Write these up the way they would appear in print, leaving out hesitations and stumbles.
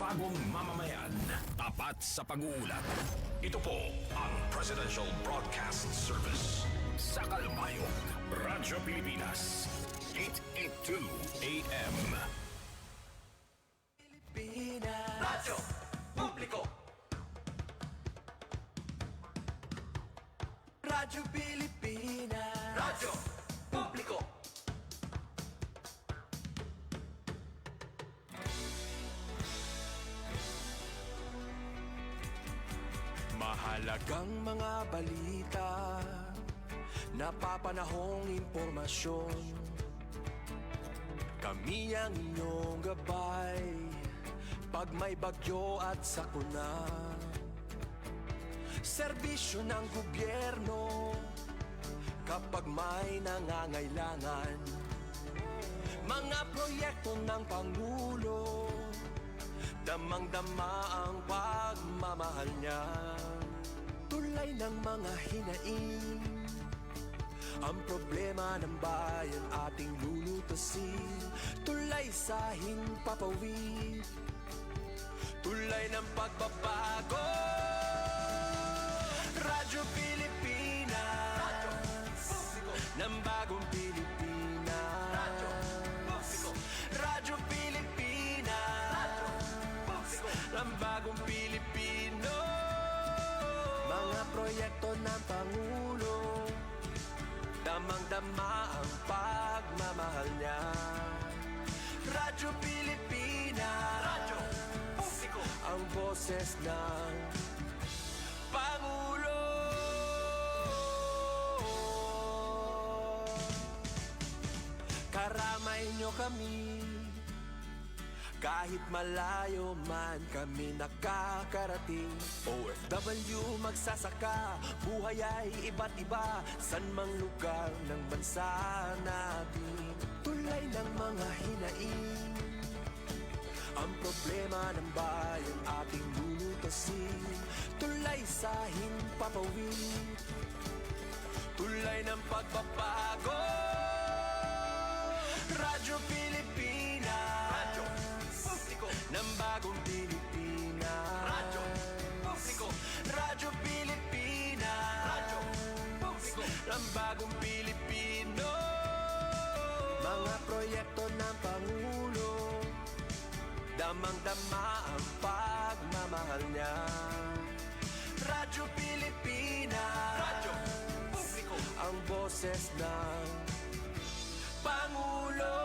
bagong mamamayan, tapat sa pag-uulat. Ito po ang Presidential Broadcast Service. Sa Kalbayog, Radyo Pilipinas, 882 AM. Radyo Publiko. Radyo Pilipinas. Radyo Publiko. Mahalagang mga balita, napapanahong impormasyon. Kami ang inyong gabay pag may bagyo at sakuna. Serbisyo ng gobyerno kapag may nangangailangan. Mga proyekto ng Pangulo, damang-dama ang pagmamahal niya. Tulay ng mga hinaing, ang problema ng bayan ating lulutasin. Tulay sa himpapawid, tulay ng pagbabago. Radyo Pilipinas, Radyo Publiko ng bagong Pilipinas. Radyo Publiko, Radyo Pilipinas, Radyo Publiko ng bagong Pilipino. Mga proyekto ng Pangulo, damang-dama ang pagmamahal niya. Radyo Pilipinas, Radyo Publiko, ang boses ng Pangulo. Karamay nyo kami, kahit malayo man kami nakakarating. OFW magsasaka, buhay ay iba't iba, san mang lugar ng bansa natin. Tulay ng mga hinaing, ang problema ng bayan ating lulutasin. Tulay sa himpapawid, tulay ng pagbabago. Radyo Pilipinas, Radyo Publiko ng bagong Pilipinas. Radyo Publiko, Radyo Pilipinas, Radyo Publiko ng bagong Pilipino. Mga proyekto ng Pangulo, damang-dama ang pagmamahal niya. Radyo Pilipinas, Radyo Publiko, ang boses ng Pangulo.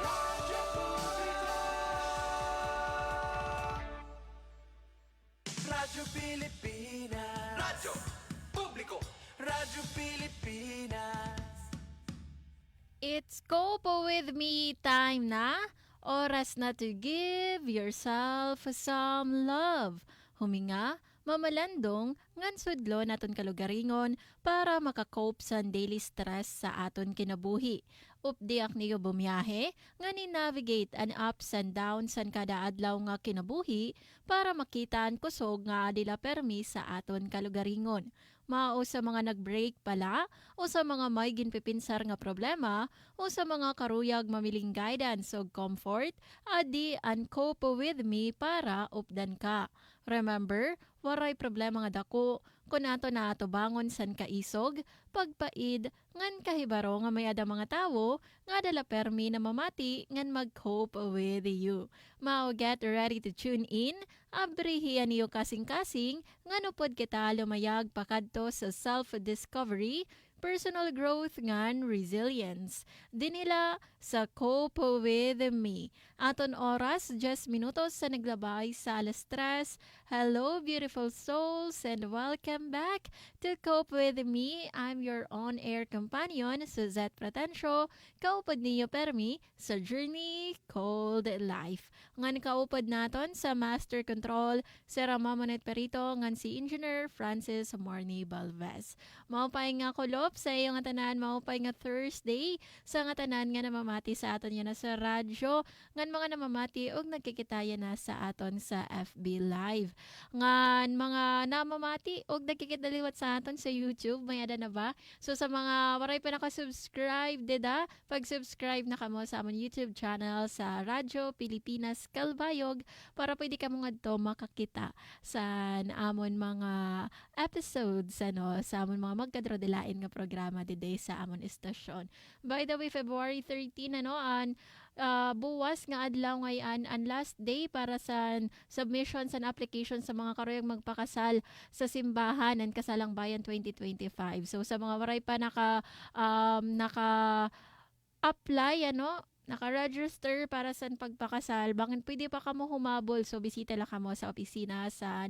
Radyo Publiko, Radyo Pilipinas, Radyo Publiko, Radyo Pilipinas. It's Copo with me time na. Oras na to give yourself some love. Huminga, mamalandong, ngan sudlo naton kalugaringon para makakope sa daily stress sa aton kinabuhi. Updiak niyo bumiyahe, nga ni-navigate an ups and downs san kada adlaw nga kinabuhi para makita ang kusog nga adila permi sa aton kalugaringon. Mao sa mga nag-break pala, o sa mga may ginpipinsar nga problema, o sa mga karuyag mamiling guidance o comfort, adi an cope with me para updan ka. Remember, waray problema nga dako, kung ato na ato bangon san kaisog, pagpaid, ngan kahibaro nga may ada mga tawo, nga dala permi na mamati, ngan mag-cope with you. Mao get ready to tune in, abrihian niyo kasing-kasing, nga nupod kita lumayag pakadto sa self-discovery, personal growth ngan resilience. Dinila sa Cope with Me. Aton oras, 10 minutos sa naglabay sa alas 3. Hello beautiful souls and welcome back to Cope with Me. I'm your on-air companion, Suzette Pratencio. Kaupad niyo permi sa journey called life. Ngan kaupad naton sa Master Control, Sera Mamonet Perito, ngan si Engineer Francis Morny Balvez. Maupay nga kulo, sa iyo nga tanan maupay nga Thursday sa nga tanan nga namamati sa aton nga na sa radyo ngan mga namamati og nagkikitaya na sa aton sa FB Live. Ngan mga namamati og nagkikidaliwat sa aton sa YouTube may ada na ba? So sa mga waray pa naka-subscribe deda, pag-subscribe na kamo sa amon YouTube channel sa Radyo Pilipinas Kalbayog para pwede kamo ngadto makakita sa amon mga episodes sa amon mga magkadrodelain nga programa today sa amon istasyon. By the way, February 13 buwas nga adlaw ngayon ang last day para sa submission sa application sa mga karoyang magpakasal sa simbahan ng Kasalang Bayan 2025. So sa mga waray pa naka-apply naka-register para sa pagpakasal, bangin pwede pa kamo humabol. So bisita lang kamo sa opisina sa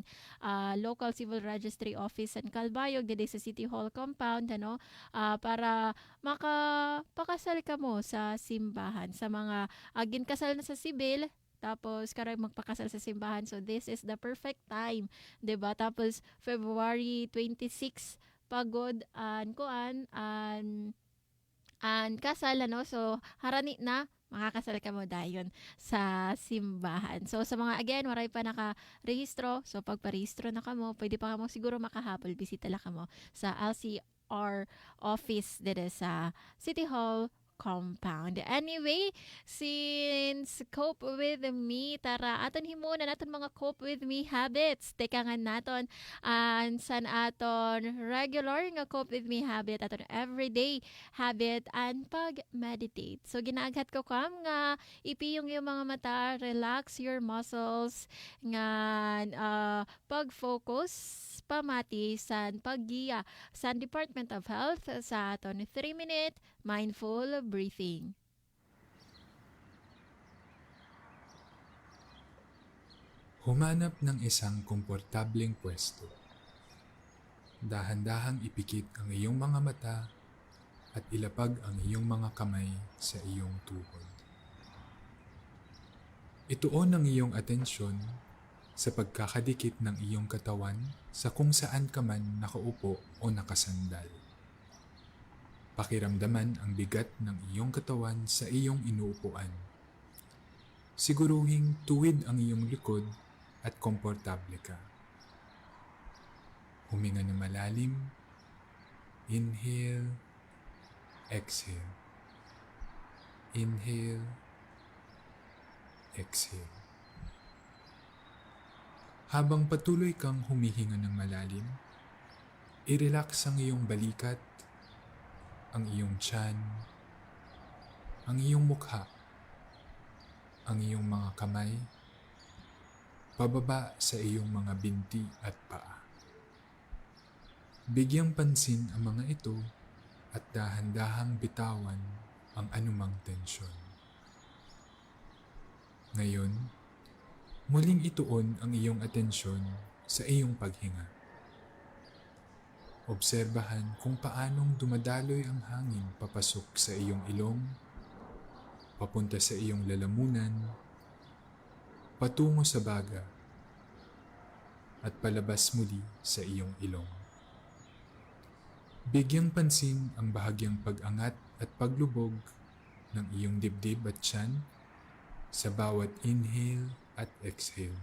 Local Civil Registry Office sa Calbayog dito sa City Hall compound para makapakasal kamo sa simbahan sa mga agin kasal na sa sibil. Tapos karoy magpakasal sa simbahan. So this is the perfect time, 'di ba? Tapos February 26 pagod kasal so harani na makakasal ka mo dayon sa simbahan. So sa mga again waray pa naka-rehistro, so pagparehistro na kamo pwede pa kamo siguro makahapol bisita la kamo sa LCR office dito sa City Hall compound. Anyway, since cope with me, tara aton himunan naton mga cope with me habits. Teka nga naton san aton regular nga cope with me habit, aton everyday habit and pag-meditate. So ginaaghat ko kam nga ipiyong yung mga mata, relax your muscles, nga pag-focus pamati san paggiya sa Department of Health sa aton 3-minute mindful breathing. Humanap ng isang komportableng pwesto. Dahan-dahang ipikit ang iyong mga mata at ilapag ang iyong mga kamay sa iyong tuhod. Ituon ang iyong atensyon sa pagkakadikit ng iyong katawan sa kung saan ka man nakaupo o nakasandal. Pakiramdaman ang bigat ng iyong katawan sa iyong inuupuan. Siguruhing tuwid ang iyong likod at komportable ka. Huminga ng malalim. Inhale. Exhale. Inhale. Exhale. Habang patuloy kang humihinga ng malalim, i-relax ang iyong balikat, ang iyong tiyan, ang iyong mukha, ang iyong mga kamay, pababa sa iyong mga binti at paa. Bigyang pansin ang mga ito at dahan-dahang bitawan ang anumang tensyon. Ngayon, muling ituon ang iyong atensyon sa iyong paghinga. Obserbahan kung paanong dumadaloy ang hangin papasok sa iyong ilong, papunta sa iyong lalamunan, patungo sa baga, at palabas muli sa iyong ilong. Bigyang pansin ang bahagyang pag-angat at paglubog ng iyong dibdib at tiyan sa bawat inhale at exhale.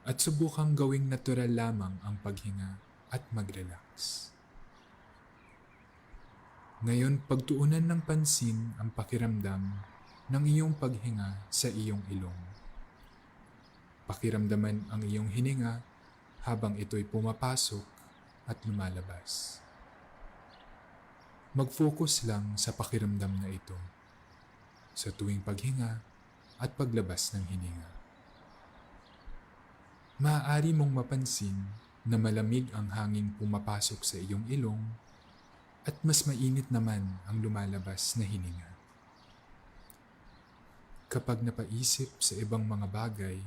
At subukang gawing natural lamang ang paghinga at mag-relax. Ngayon, pagtuunan ng pansin ang pakiramdam ng iyong paghinga sa iyong ilong. Pakiramdaman ang iyong hininga habang ito'y pumapasok at lumalabas. Mag-focus lang sa pakiramdam na ito sa tuwing paghinga at paglabas ng hininga. Maaari mong mapansin na malamig ang hanging pumapasok sa iyong ilong at mas mainit naman ang lumalabas na hininga. Kapag napaisip sa ibang mga bagay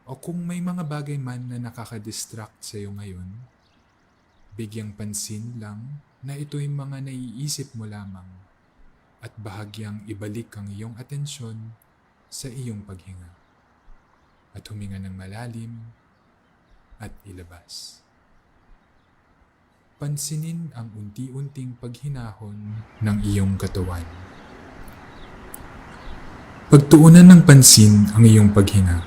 o kung may mga bagay man na nakakadistract sa iyo ngayon, bigyang pansin lang na ito'y mga naiisip mo lamang at bahagyang ibalik ang iyong atensyon sa iyong paghinga at huminga ng malalim at ilabas. pansinin ang unti-unting paghinahon ng iyong katawan. Pagtuunan ng pansin ang iyong paghinga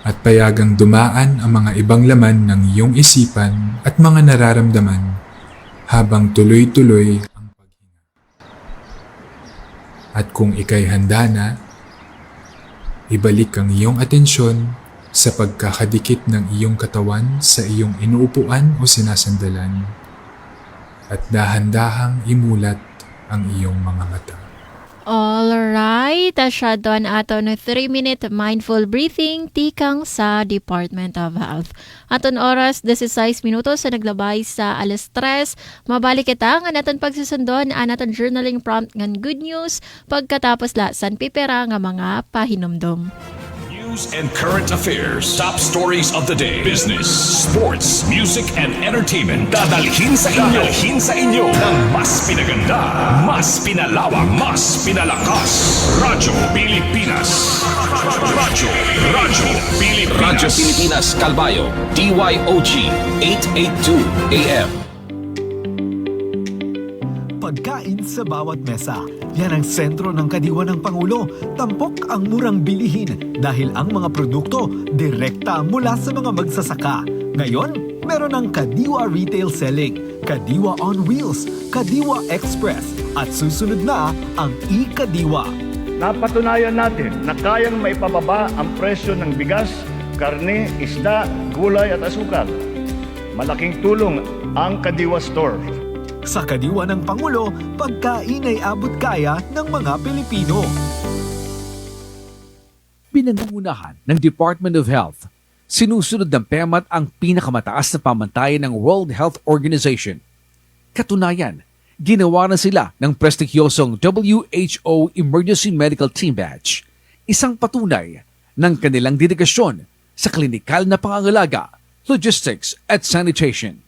at payagang dumaan ang mga ibang laman ng iyong isipan at mga nararamdaman habang tuloy-tuloy ang paghinga. At kung ika'y handa na, ibalik ang iyong atensyon sa pagkakadikit ng iyong katawan sa iyong inuupuan o sinasandalan at dahan-dahang imulat ang iyong mga mata. Alright, asya doon ato na 3-minute mindful breathing tikang sa Department of Health. Aton oras, 16 minutos sa naglabay sa 3:00. Mabalik kita nga naton pagsusundon ang naton journaling prompt ngan good news pagkatapos lasan pipera nga mga pahinumdom. News and current affairs. Top stories of the day. Business, sports, music, and entertainment. Dadalhin sa inyo ng mas pinaganda, mas pinalawak, mas pinalakas. Radyo Pilipinas. Radyo Pilipinas Calbayo. DYOG 882 AM. Pagkain sa bawat mesa. Yan ang sentro ng kadiwa ng Pangulo. Tampok ang murang bilihin dahil ang mga produkto direkta mula sa mga magsasaka. Ngayon, meron ang Kadiwa Retail Selling, Kadiwa on Wheels, Kadiwa Express at susunod na ang e-Kadiwa. Napatunayan natin na kayang maipababa ang presyo ng bigas, karne, isda, gulay at asukal. Malaking tulong ang Kadiwa Store. Sa kadiwa ng Pangulo, pagkain ay abot kaya ng mga Pilipino. Pinangungunahan ng Department of Health, sinusunod ng PEMAT ang pinakamataas na pamantayan ng World Health Organization. Katunayan, ginawa na sila ng prestigyosong WHO Emergency Medical Team Badge, isang patunay ng kanilang dedikasyon sa klinikal na pangangalaga, logistics at sanitation.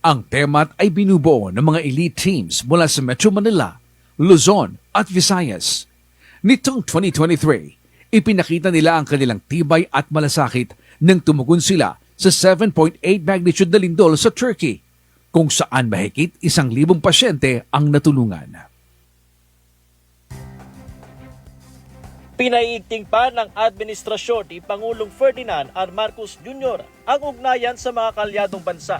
Ang PEMAT ay binubuo ng mga elite teams mula sa Metro Manila, Luzon at Visayas. Nitong 2023, ipinakita nila ang kanilang tibay at malasakit nang tumugon sila sa 7.8 magnitude na lindol sa Turkey, kung saan mahigit 1,000 pasyente ang natulungan. Pinaiigting pa ng administrasyon ni Pangulong Ferdinand R. Marcos Jr. ang ugnayan sa mga kalyadong bansa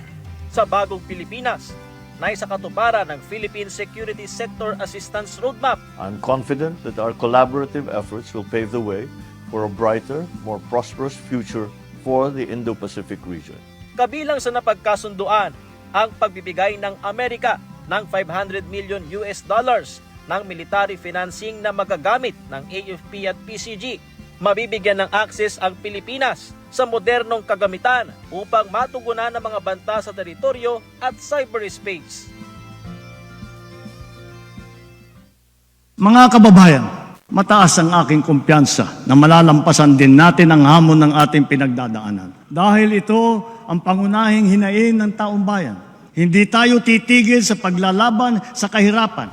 sa bagong Pilipinas na isa katuparan ng Philippine Security Sector Assistance Roadmap. I'm confident that our collaborative efforts will pave the way for a brighter, more prosperous future for the Indo-Pacific region. Kabilang sa napagkasunduan ang pagbibigay ng Amerika ng $500 million ng military financing na magagamit ng AFP at PCG. Mabibigyan ng access ang Pilipinas sa modernong kagamitan upang matugunan ang mga banta sa teritoryo at cyberspace. Mga kababayan, mataas ang aking kumpiyansa na malalampasan din natin ang hamon ng ating pinagdadaanan. Dahil ito ang pangunahing hinaing ng taong bayan. Hindi tayo titigil sa paglalaban sa kahirapan.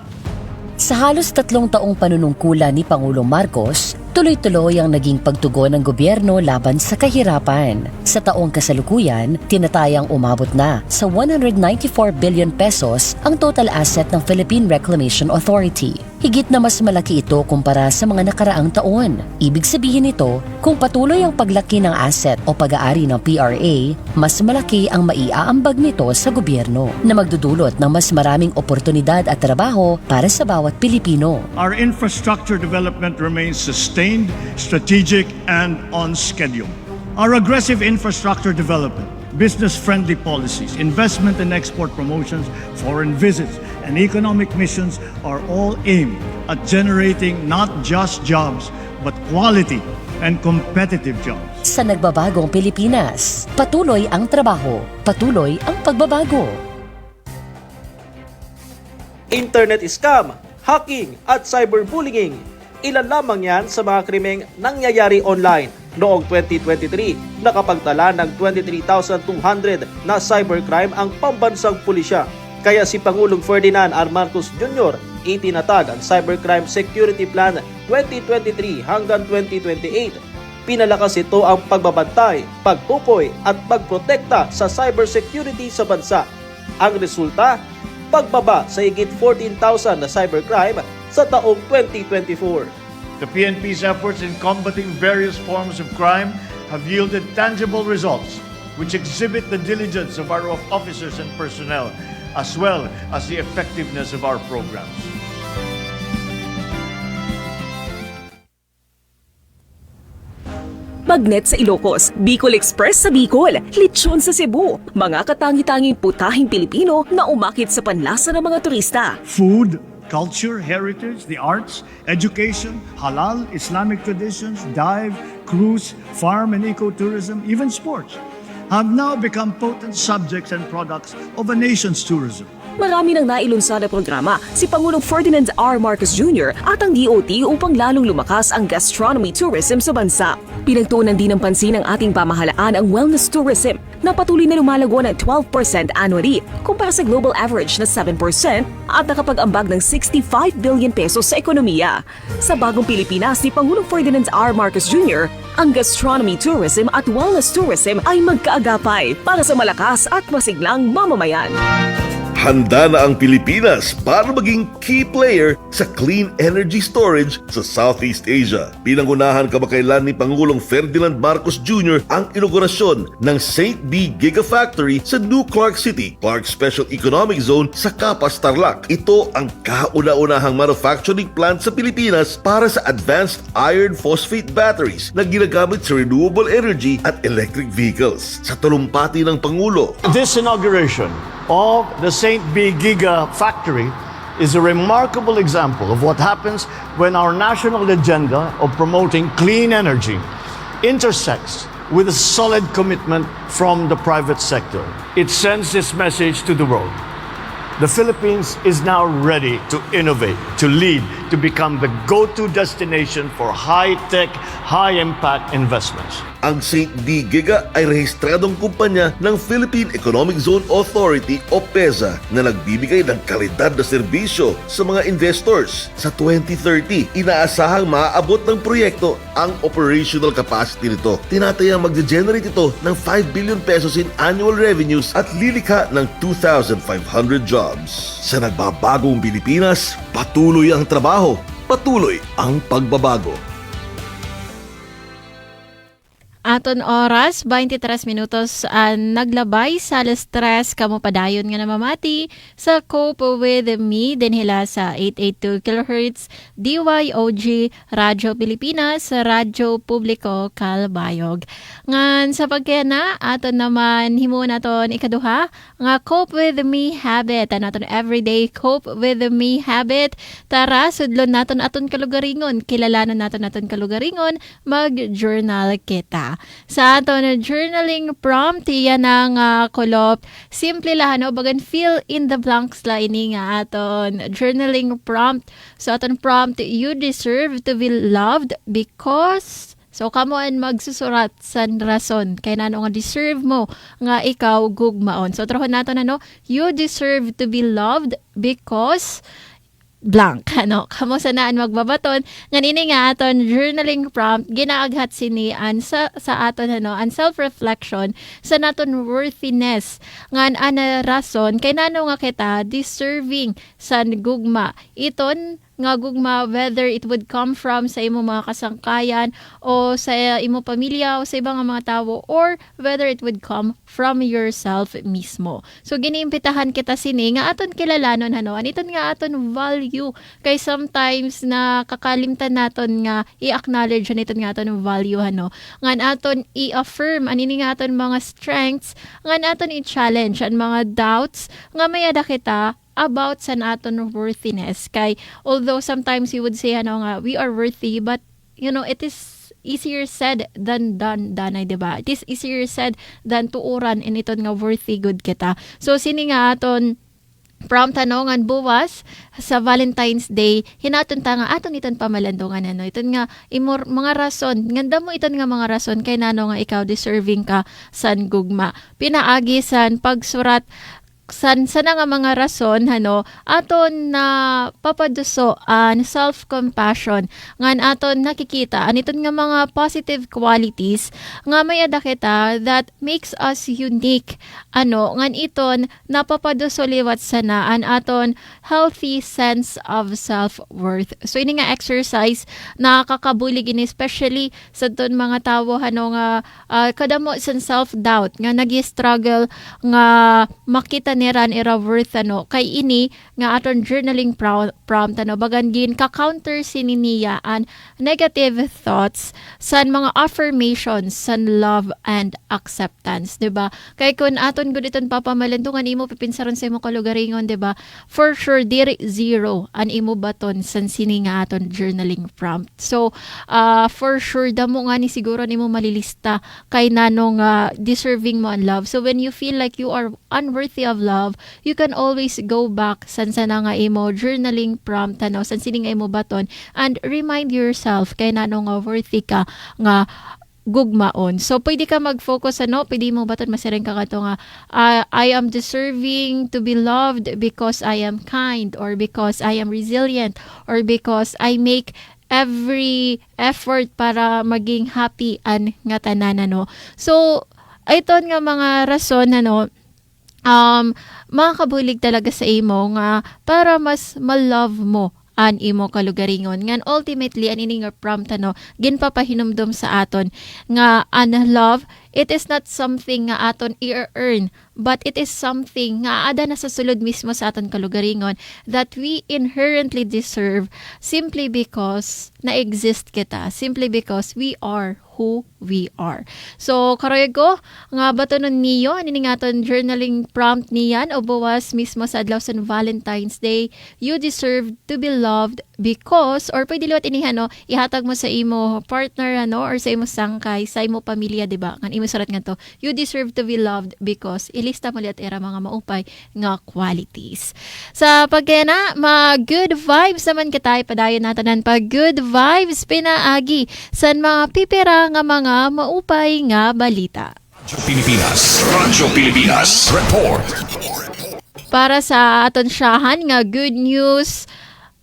Sa halos 3 taong panunungkulan ni Pangulong Marcos, tuloy-tuloy ang naging pagtugon ng gobyerno laban sa kahirapan. Sa taong kasalukuyan, tinatayang umabot na sa 194 billion pesos ang total asset ng Philippine Reclamation Authority. Higit na mas malaki ito kumpara sa mga nakaraang taon. Ibig sabihin nito, kung patuloy ang paglaki ng asset o pag-aari ng PRA, mas malaki ang maiaambag nito sa gobyerno na magdudulot ng mas maraming oportunidad at trabaho para sa bawat Pilipino. Our infrastructure development remains sustained, strategic, and on schedule. Our aggressive infrastructure development, business-friendly policies, investment and export promotions, foreign visits, and economic missions are all aimed at generating not just jobs, but quality and competitive jobs. Sa nagbabagong Pilipinas, patuloy ang trabaho, patuloy ang pagbabago. Internet scam, hacking at cyberbullying. Ilan lamang yan sa mga krimeng nangyayari online. Noong 2023, nakapagtala ng 23,200 na cybercrime ang pambansang pulisya. Kaya si Pangulong Ferdinand R. Marcos Jr. itinatag ang Cybercrime Security Plan 2023 hanggang 2028. Pinalakas ito ang pagbabantay, pagtukoy at pagprotekta sa cybersecurity sa bansa. Ang resulta, pagbaba sa higit 14,000 na cybercrime sa taong 2024. The PNP's efforts in combating various forms of crime have yielded tangible results, which exhibit the diligence of our officers and personnel, as well as the effectiveness of our programs. Magnet sa Ilocos, Bicol Express sa Bicol, Lechon sa Cebu, mga katangi-tanging putahing Pilipino na umakit sa panlasa ng mga turista. Food, culture, heritage, the arts, education, halal, Islamic traditions, dive, cruise, farm and ecotourism, even sports have now become potent subjects and products of a nation's tourism. Marami nang nailunsad na programa si Pangulong Ferdinand R. Marcos Jr. at ang DOT upang lalong lumakas ang gastronomy tourism sa bansa. Pinagtuunan din ng pansin ng ating pamahalaan ang wellness tourism na patuloy na lumalago ng 12% annually kumpara sa global average na 7% at nakapag-ambag ng 65 billion pesos sa ekonomiya. Sa bagong Pilipinas ni Pangulong Ferdinand R. Marcos Jr., ang gastronomy tourism at wellness tourism ay magkaagapay para sa malakas at masiglang mamamayan. Handa na ang Pilipinas para maging key player sa clean energy storage sa Southeast Asia. Pinangunahan kamakailan ni Pangulong Ferdinand Marcos Jr. ang inaugurasyon ng St. B Gigafactory sa New Clark City, Clark Special Economic Zone sa Capas, Tarlac. Ito ang kauna-unahang manufacturing plant sa Pilipinas para sa advanced iron phosphate batteries na ginagamit sa renewable energy at electric vehicles. Sa talumpati ng Pangulo, This inauguration of the St. B Giga Factory is a remarkable example of what happens when our national agenda of promoting clean energy intersects with a solid commitment from the private sector. It sends this message to the world. The Philippines is now ready to innovate, to lead, to become the go-to destination for high-tech, high-impact investments. ang St. B Giga ay rehistradong kumpanya ng Philippine Economic Zone Authority o PEZA na nagbibigay ng kalidad na serbisyo sa mga investors. Sa 2030, inaasahang maaabot ng proyekto ang operational capacity nito. Tinatayang magge-generate ito ng 5 billion pesos in annual revenues at lilikha ng 2,500 jobs. Sa nagbabagong Pilipinas, patuloy ang trabaho, patuloy ang pagbabago. Aton oras, 23 minutos naglabay sa alas 3 kamo padayon nga namamati sa Cope with Me dinhila sa 882 kHz DYOG Radyo Pilipinas Radyo Publiko Kalbayog. Ngan sa pagkena aton naman himo naton ikaduha nga Cope with Me habit naton everyday Cope with Me habit. Tara sudlon naton aton kalugaringon, kilalanon naton kalugaringon, mag-journal kita. Sa aton journaling prompt yan ang kolop simple lang bagan fill in the blanks la ini nga aton journaling prompt. So aton prompt, you deserve to be loved because so kamo an magsusurat sa rason kay nano nga deserve mo nga ikaw gugmaon. So trohon nato you deserve to be loved because blank. Kamo sanaan magbabaton. Nganini nga aton journaling prompt, ginaaghat sinian sa aton an self-reflection sa naton worthiness. Ngan ana rason, kay nano nga kita deserving sa gugma. Iton nga gugma, whether it would come from sa imo mga kasangkayan o sa imo pamilya o sa ibang mga tao or whether it would come from yourself mismo. So giniimbitahan kita sini nga aton kilalanon aniton nga aton value kay sometimes na kakalimtan naton nga i-acknowledge aniton nga aton value ngan aton i-affirm anini nga aton mga strengths ngan aton i-challenge ang mga doubts nga mayada kita about sa naton worthiness. Kay although sometimes you would say nga we are worthy, but it is easier said than done danay, diba? It is easier said than tuuran in iton nga worthy good kita. So sini nga aton prompt ngan buwas sa Valentine's Day hinaton ta nga aton iton pamalandongan iton nga mga rason nganda mo iton nga mga rason kay nano nga ikaw deserving ka san gugma. Pinaagi san pagsurat sana nga mga rason aton na papaduso an self-compassion ngan aton nakikita aniton nga mga positive qualities nga may ada kita that makes us unique ngan iton napapaduso liwat sana an aton healthy sense of self-worth. So ini nga exercise nakakabulig ini especially sa ton mga tawo nga kadamo sa self-doubt nga nagi-struggle nga makita niran ira worth kay ini nga aton journaling prompt bagan gin ka-counter sininiya an negative thoughts san mga affirmations san love and acceptance, diba? Kay kun aton gud iton papamalantungan imo pipinsaron sa imo kalugaringon, diba? For sure diri zero an imo baton san sini nga aton journaling prompt. So for sure damo nga ni siguro nimo malilista kay nanong deserving mo ang love. So when you feel like you are unworthy of love, you can always go back san sana nga imo journaling prompt san sini nga imo baton and remind yourself kay nanong nga worthy ka nga gugmaon. So pwede ka mag-focus pwede mo baton masireng ka kato nga I am deserving to be loved because I am kind, or because I am resilient, or because I make every effort para maging happy an nga tanan So ayton nga mga rason makakabulig talaga sa imo nga para mas ma-love mo an imo kalugaringon. Ngan ultimately an ini nga prompt ginpapahinumdom sa aton nga an love, it is not something nga aton i-earn, but it is something nga ada na sa sulod mismo sa aton kalugaringon that we inherently deserve simply because na-exist kita, simply because we are who we are. So, karoy ko, nga bato nun niyo, anini nga aton journaling prompt niyan, o buwas mismo sa adlaw sa Valentine's Day, you deserve to be loved because, or pwede liwat inihan, ihatag mo sa imo partner, or sa imo sangkay, sa imo pamilya, diba? Ngan imo surat nga to, you deserve to be loved because, ilista mo liat era mga maupay nga qualities. Sa pagkaya good vibes naman katay, padayon natin good vibes pinaagi sa mga pipira nga mga maupay nga balita. Radyo Pilipinas Report. Para sa aton siyahan nga good news,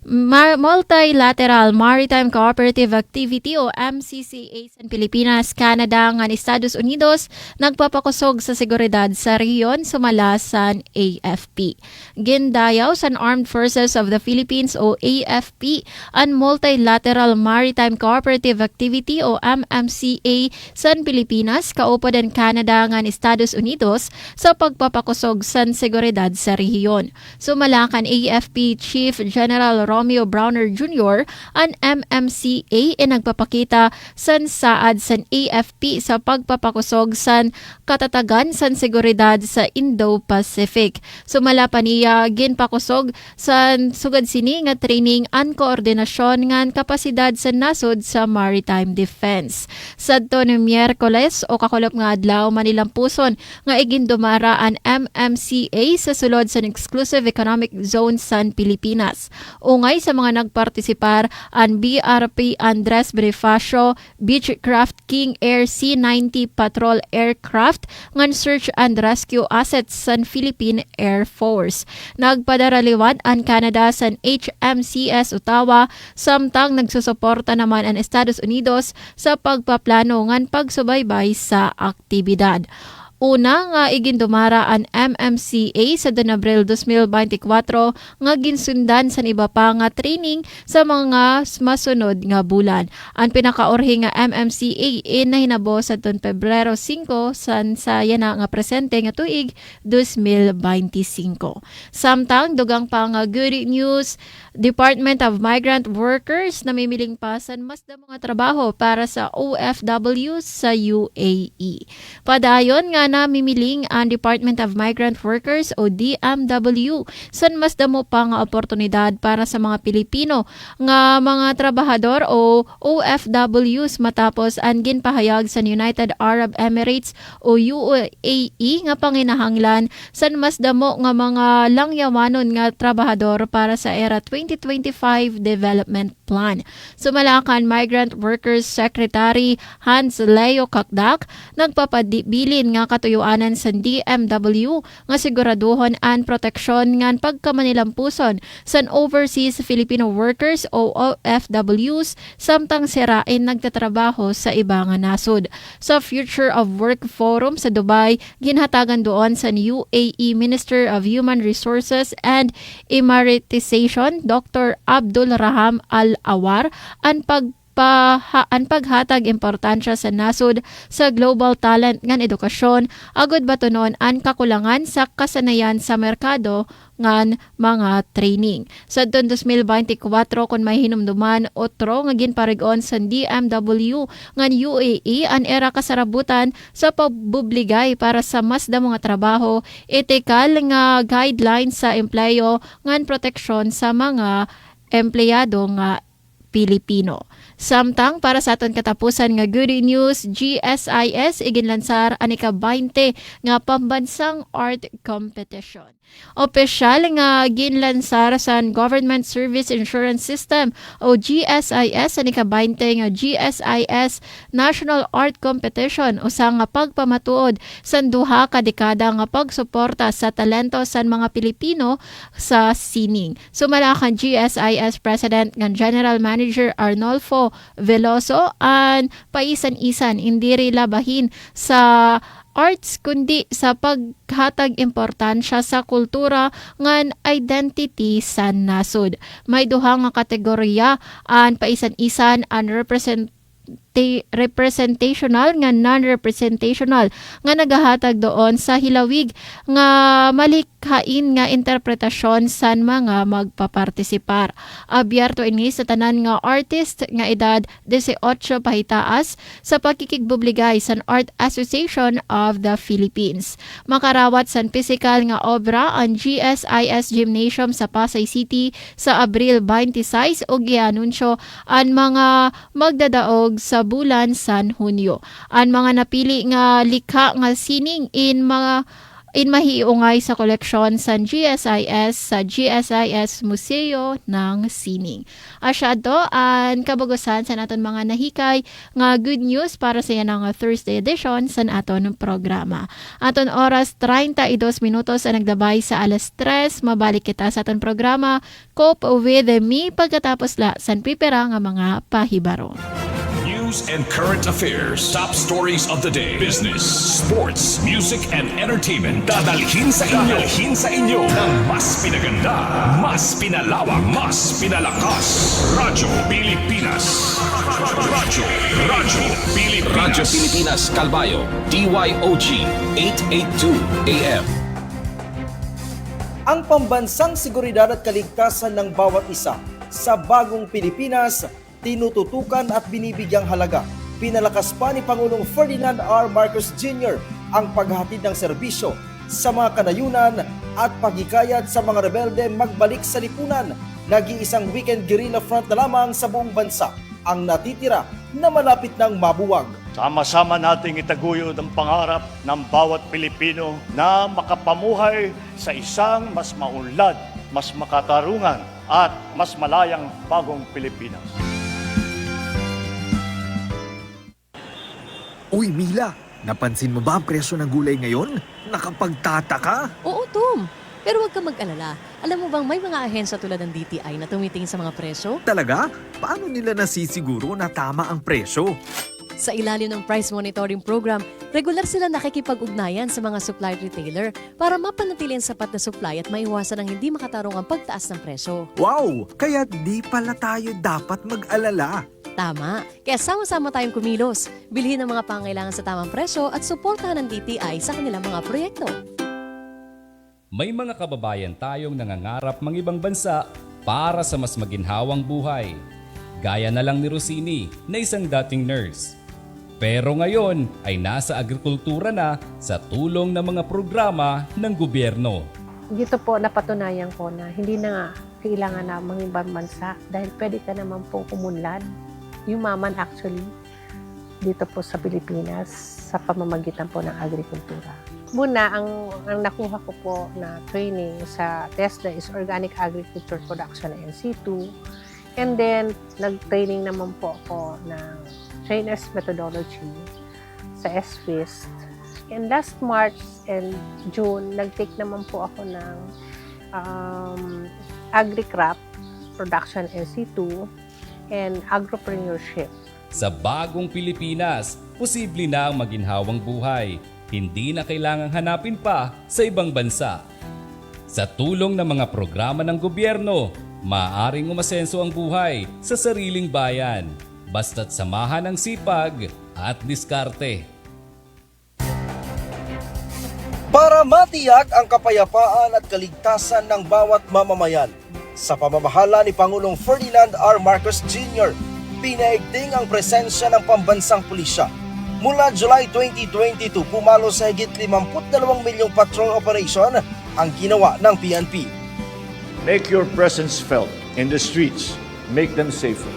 Multilateral Maritime Cooperative Activity o MCCA sa Pilipinas, Canada nga Estados Unidos nagpapakusog sa seguridad sa rehiyon sumala sa AFP. Gindayaw sa Armed Forces of the Philippines o AFP ang Multilateral Maritime Cooperative Activity o MMCA sa Pilipinas kaupod ang Canada nga Estados Unidos sa pagpapakusog sa seguridad sa rehiyon. Sumala kan AFP Chief General Romeo Browner Jr. ang MMCA nagpapakita san saad san AFP sa pagpapakusog san katatagan san seguridad sa Indo-Pacific. Sumala pa niya ginpakusog san sugad sini nga training and koordinasyon ngan kapasidad sa nasod sa maritime defense. Sadto ni Miyerkules o kakulop nga adlaw manilampuson nga igindumara ang MMCA sa sulod sa Exclusive Economic Zone san Pilipinas. Ungay sa mga nagpartisipar ang BRP Andres Bonifacio Beechcraft King Air C-90 Patrol Aircraft ngan search and rescue assets sa Philippine Air Force. Nagpadaraliwad ang Canada sa HMCS Ottawa samtang nagsusuporta naman ang Estados Unidos sa pagpaplano ngan pagsubaybay sa aktibidad. Una nga igindumara ang MMCA sa Abril 2024 nga ginsundan sa iba pa nga training sa mga masunod nga bulan. Ang pinakaorhi nga MMCA nahinabo sa Pebrero 5 sa yana nga presente nga tuig 2025. Samtang dugang pa nga good news, Department of Migrant Workers namimiling pasan mas damo nga trabaho para sa OFW sa UAE. Padayon nga namimiling ang Department of Migrant Workers o DMW san mas damo pa nga oportunidad para sa mga Pilipino nga mga trabahador o OFWs matapos ang ginpahayag sa United Arab Emirates o UAE nga panginahanglan san mas damo nga mga langyawanon nga trabahador para sa era 2025 Development Plan. Sumalakan Migrant Workers Secretary Hans Leo Kakdak nagpapabilin nga katuyuanan sa DMW nga siguraduhon an proteksyon ngan pagkamanilampuson san overseas Filipino workers o OFWs samtang sirain nagtatrabaho sa iba nga nasod. Sa Future of Work Forum sa Dubai, ginhatagan doon sa UAE Minister of Human Resources and Emiratisation Dr. Abdul Raham Al-Awar ang paghatag importansya sa nasod sa global talent ngan edukasyon agud batonon ang kakulangan sa kasanayan sa merkado ngan mga training. Sa 2024 kun may hinumduman otro nga ginparig-on sa DMW ngan UAE ang era kasarabutan sa pabubligay para sa mas damo nga trabaho, etikal nga guidelines sa empleyo ngan proteksyon sa mga empleyado nga Pilipino. Samtang para sa aton katapusan nga good news, GSIS iginlansar ang ika-20 nga pambansang art competition. Opisyal nga ginlansar sa Government Service Insurance System o GSIS ang ika-20 nga GSIS National Art Competition usa nga pagpamatuod sa duha ka dekada nga pagsuporta sa talento sa mga Pilipino sa sining. Sumala kan GSIS President nga General Manager Arnolfo Veloso ang paisan-isan hindi labahin sa arts kundi sa paghatag importansya sa kultura ngan identity sa nasod. May duha nga kategorya ang paisan-isan ang representational nga non-representational nga nagahatag doon sa hilawig nga malikhain nga interpretasyon sa mga magpapartisipar. Abyerto ini sa tanan nga artist nga edad 18 pahitaas sa pakikigbubligay sa Art Association of the Philippines. Makarawat sa physical nga obra ang GSIS Gymnasium sa Pasay City sa Abril 26 o gianunsyo ang mga magdadaog sa bulan San Hunyo. Ang mga napili nga likha nga sining in mahiungay sa koleksyon sa GSIS Museo ng Sining. Asyado ang kabagusan sa naton mga nahikay nga good news para sa yan nga Thursday edition sa aton programa. Aton oras 32 minutos ang nagdabay sa alas 3. Mabalik kita sa aton programa Cope with Me pagkatapos la san pipera nga mga pahibaron. News and current affairs. Top stories of the day. Business, sports, music, and entertainment. Dadalhin sa inyo ng mas pinaganda, mas pinalawak, mas pinalakas. Radyo Pilipinas. Radyo Pilipinas. Calbayo. DYOG 882 AM. Ang pambansang seguridad at kaligtasan ng bawat isa sa bagong Pilipinas tinututukan at binibigyang halaga. Pinalakas pa ni Pangulong Ferdinand R. Marcos Jr. ang paghatid ng serbisyo sa mga kanayunan at paghikayat sa mga rebelde magbalik sa lipunan. Nag-iisang weekend guerrilla front na lamang sa buong bansa ang natitira na malapit ng mabuwag. Sama-sama nating itaguyod ang pangarap ng bawat Pilipino na makapamuhay sa isang mas maunlad, mas makatarungan at mas malayang bagong Pilipinas. Uy, Mila, napansin mo ba ang presyo ng gulay ngayon? Nakapagtataka? Oo, Tom. Pero huwag kang mag-alala. Alam mo bang may mga ahensya tulad ng DTI na tumitingin sa mga presyo? Talaga? Paano nila nasisiguro na tama ang presyo? Sa ilalim ng price monitoring program, regular sila nakikipag-ugnayan sa mga supply retailer para mapanatili ang sapat na supply at maiwasan ang hindi makatarong ang pagtaas ng presyo. Wow! Kaya di pala tayo dapat mag-alala. Tama. Kaya sama-sama tayong kumilos. Bilhin ang mga pangailangan sa tamang presyo at suportahan ng DTI sa kanilang mga proyekto. May mga kababayan tayong nangangarap mang ibang bansa para sa mas maginhawang buhay. Gaya na lang ni Rosini na isang dating nurse. Pero ngayon ay nasa agrikultura na sa tulong ng mga programa ng gobyerno. Dito po napatunayan ko na hindi na nga kailangan na mga ibang bansa dahil pwede ka naman pong umunlad. Yumaman actually dito po sa Pilipinas sa pamamagitan po ng agrikultura. Muna, ang nakuha ko po na training sa TESDA is Organic Agriculture Production NC2. And then, nag-training naman po ako ng trainer's methodology sa SFIST And last March and June, nag-take naman po ako ng agri-crop, production NC2, and agropreneurship. Sa bagong Pilipinas, posible na ang maginhawang buhay. Hindi na kailangang hanapin pa sa ibang bansa. Sa tulong ng mga programa ng gobyerno, maaaring umasenso ang buhay sa sariling bayan. Basta't samahan ng sipag at diskarte. Para matiyak ang kapayapaan at kaligtasan ng bawat mamamayan, sa pamamahala ni Pangulong Ferdinand R. Marcos Jr., pinaigting ang presensya ng pambansang pulisya. Mula July 2022, pumalo sa higit 52 milyong patrol operation ang ginawa ng PNP. Make your presence felt in the streets. Make them safer.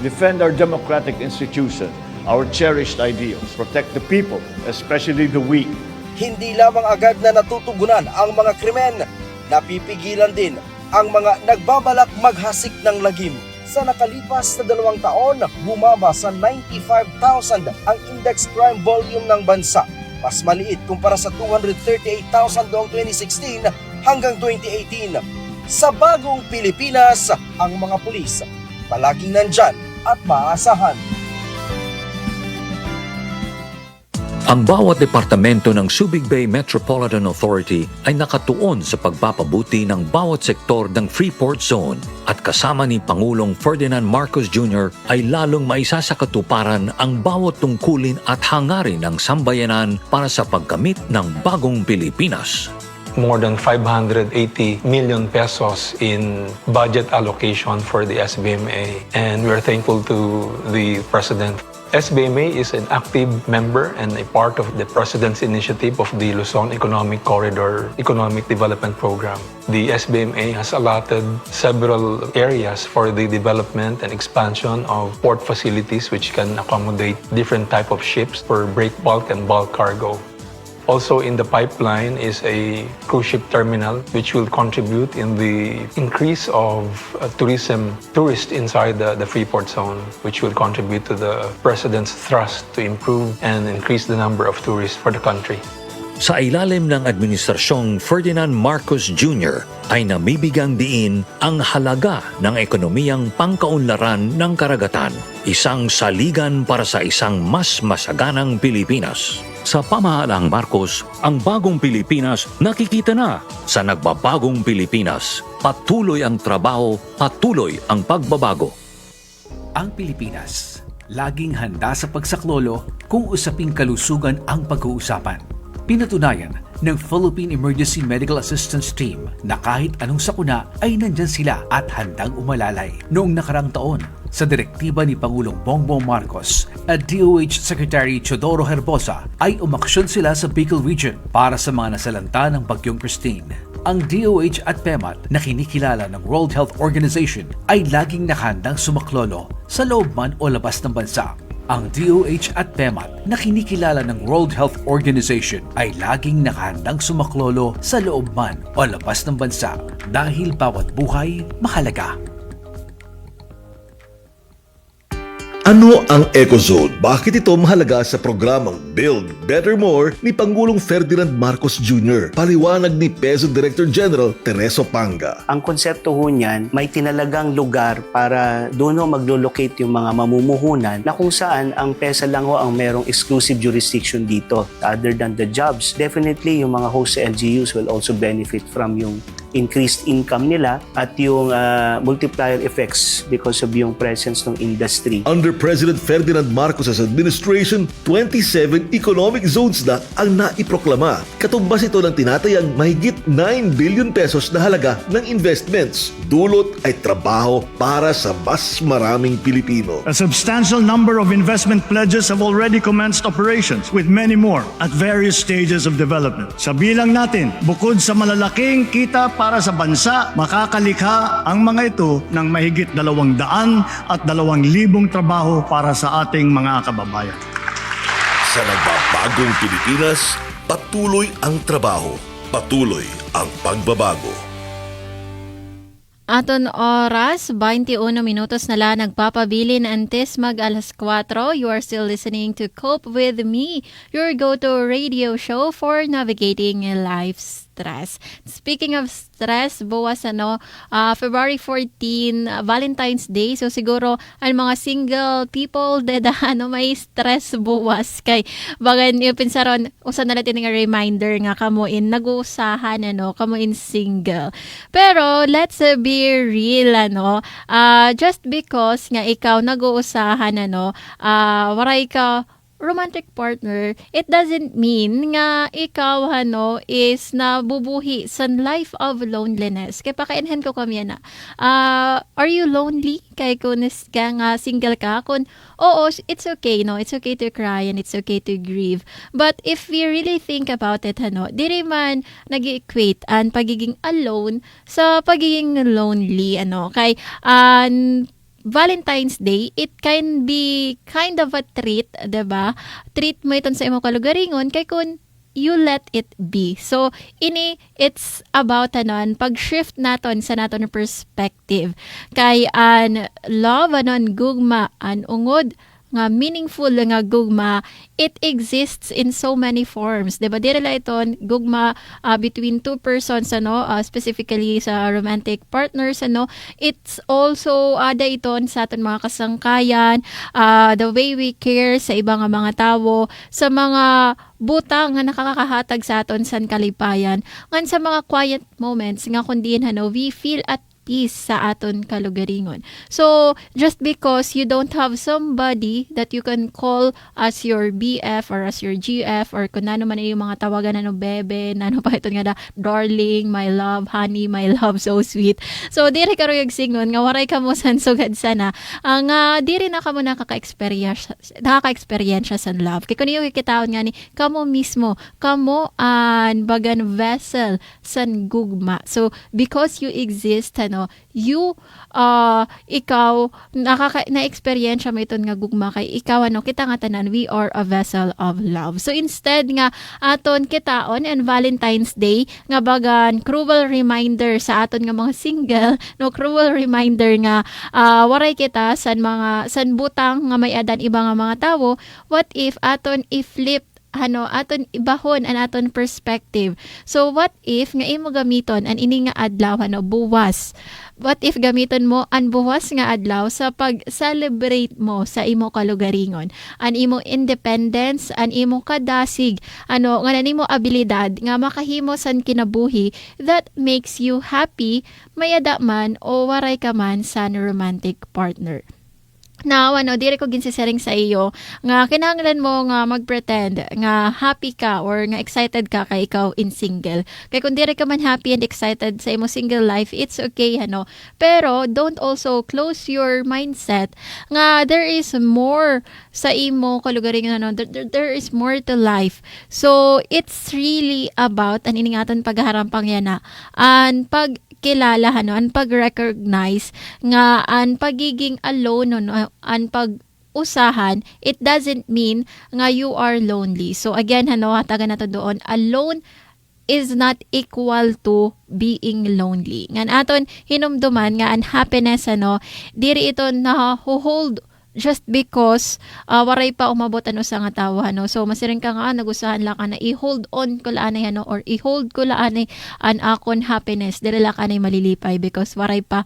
Defend our democratic institution, our cherished ideals. Protect the people, especially the weak. Hindi lamang agad na natutugunan ang mga krimen, napipigilan din ang mga nagbabalak maghasik ng lagim. Sa nakalipas na 2 taon, bumaba sa 95,000 ang index crime volume ng bansa. Mas maliit kumpara sa 238,000 noong 2016 hanggang 2018. Sa bagong Pilipinas, ang mga pulis palaging nandyan at maaasahan. Ang bawat departamento ng Subic Bay Metropolitan Authority ay nakatuon sa pagpapabuti ng bawat sektor ng Freeport Zone at kasama ni Pangulong Ferdinand Marcos Jr. ay lalong maisasakatuparan ang bawat tungkulin at hangarin ng sambayanan para sa pagkamit ng bagong Pilipinas. More than 580 million pesos in budget allocation for the SBMA, and we're thankful to the President. SBMA is an active member and a part of the President's initiative of the Luzon Economic Corridor Economic Development Program. The SBMA has allotted several areas for the development and expansion of port facilities which can accommodate different type of ships for break bulk and bulk cargo. Also in the pipeline is a cruise ship terminal which will contribute in the increase of tourists inside the Freeport Zone, which will contribute to the President's thrust to improve and increase the number of tourists for the country. Sa ilalim ng Administrasyong Ferdinand Marcos Jr. ay namibigang diin ang halaga ng ekonomiyang pangkaunlaran ng karagatan, isang saligan para sa isang mas masaganang Pilipinas. Sa pamahalaang Marcos, ang bagong Pilipinas nakikita na. Sa nagbabagong Pilipinas, patuloy ang trabaho, patuloy ang pagbabago. Ang Pilipinas, laging handa sa pagsaklolo kung usaping kalusugan ang pag-uusapan. Pinatunayan ng Philippine Emergency Medical Assistance Team na kahit anong sakuna ay nandyan sila at handang umalalay. Noong nakarang taon, sa direktiba ni Pangulong Bongbong Marcos at DOH Secretary Teodoro Herbosa ay umaksyon sila sa Bicol Region para sa mga nasalanta ng Bagyong Christine. Ang DOH at PEMAT na kinikilala ng World Health Organization ay laging nakahandang sumaklolo sa loob man o labas ng bansa. Ang DOH at PEMAT na kinikilala ng World Health Organization ay laging nakahandang sumaklolo sa loob man o labas ng bansa dahil bawat buhay mahalaga. Ano ang EcoZone? Bakit ito mahalaga sa programang Build Better More ni Pangulong Ferdinand Marcos Jr.? Paliwanag ni PEZO Director General Tereso Panga. Ang konsepto ho niyan, may tinalagang lugar para doon ho maglo-locate yung mga mamumuhunan na kung saan ang PESA lang ho ang merong exclusive jurisdiction dito. Other than the jobs, definitely yung mga host LGUs will also benefit from yung increased income nila at yung multiplier effects because of yung presence ng industry. Under President Ferdinand Marcos's administration, 27 economic zones na ang naiproklama. Katumbas ito ng tinatayang mahigit 9 billion pesos na halaga ng investments. Dulot ay trabaho para sa mas maraming Pilipino. A substantial number of investment pledges have already commenced operations with many more at various stages of development. Sabilang natin, bukod sa malalaking kita para sa bansa, makakalikha ang mga ito ng mahigit 200 at 2,000 trabaho para sa ating mga kababayan. Sa nagbabagong Pilipinas, patuloy ang trabaho, patuloy ang pagbabago. Aton oras, 21 minutos na lang nagpapabilin antes mag alas 4. You are still listening to Cope With Me, your go-to radio show for navigating life stress. Speaking of stress, buwas February 14, Valentine's Day. So siguro ang mga single people may stress buwas kay bagan yung pinsaron usa na natin nga reminder nga kamo in nag-uusahan kamo in single. Pero let's be real just because nga ikaw nag-uusahan waray ka romantic partner, it doesn't mean nga ikaw is nabubuhi sa life of loneliness. Kaya pakainhan ko kami are you lonely? Kaya kung nga single ka, kung oo, it's okay, no? It's okay to cry and it's okay to grieve. But if we really think about it, diri man nag-equate ang pagiging alone sa pagiging lonely, Kay, Valentine's Day, it can be kind of a treat, diba? Treat mo iton sa imong kalugaringon kay kun you let it be. So, it's about pag-shift naton sa naton perspective. Kay an love, gugma, an ungod, nga meaningful nga gugma, it exists in so many forms. Diba? Dira la iton gugma between two persons, specifically sa romantic partners, it's also ada iton sa aton mga kasangkayan, the way we care sa ibang mga tao, sa mga butang nga nakakahatag sa aton san kalipayan, ngan sa mga quiet moments nga kundi we feel at peace sa aton kalugaringon. So, just because you don't have somebody that you can call as your BF or as your GF or kung ano man yung mga tawagan bebe, pa ito nga darling, my love, honey, my love, so sweet. So, diri ka rin yung signon, nga waray ka mo san sugad sana, nga diri na ka mo nakaka-experience sa love. Kaya kung yung kikitaon nga ni, kamo mismo, kamo an bagan vessel san gugma. So, because you exist, ikaw na-experience mo iton nga gugma kay ikaw kita nga tanan, we are a vessel of love. So instead nga aton kitaon and Valentine's Day nga bagan cruel reminder sa aton nga mga single, cruel reminder nga waray kita san butang nga may adan iba nga mga tawo. What if aton i-flip aton ibahon an aton perspective. So what if nga imo gamiton an ini nga adlaw buwas? What if gamiton mo an buwas nga adlaw sa pag-celebrate mo sa imo kalugaringon, an imo independence, an imo kadasig, nga nanimo abilidad nga makahimo san kinabuhi that makes you happy, mayada man o waray ka man sa romantic partner. Now, diri ko ginsisering sa iyo nga kinahanglan mo nga mag-pretend nga happy ka or nga excited ka kay ikaw in single. Kay kung diri ka man happy and excited sa imo single life, it's okay, Pero don't also close your mindset nga there is more sa imo kalugaringon, there is more to life. So, it's really about an iningatan paghaharampang yana. An pagkilala, an pag-recognize nga an pagiging alone, an pag-usahan, it doesn't mean nga you are lonely. So again, hatagan nato doon, alone is not equal to being lonely. Ngan aton hinumduman nga an happiness, diri ito na-hold just because waray pa umabot sa nga tawa, So masiring ka nga nagusahan lang ka na i-hold on ko laanay or i-hold ko laanay an akon happiness dili la kanay malilipay because waray ko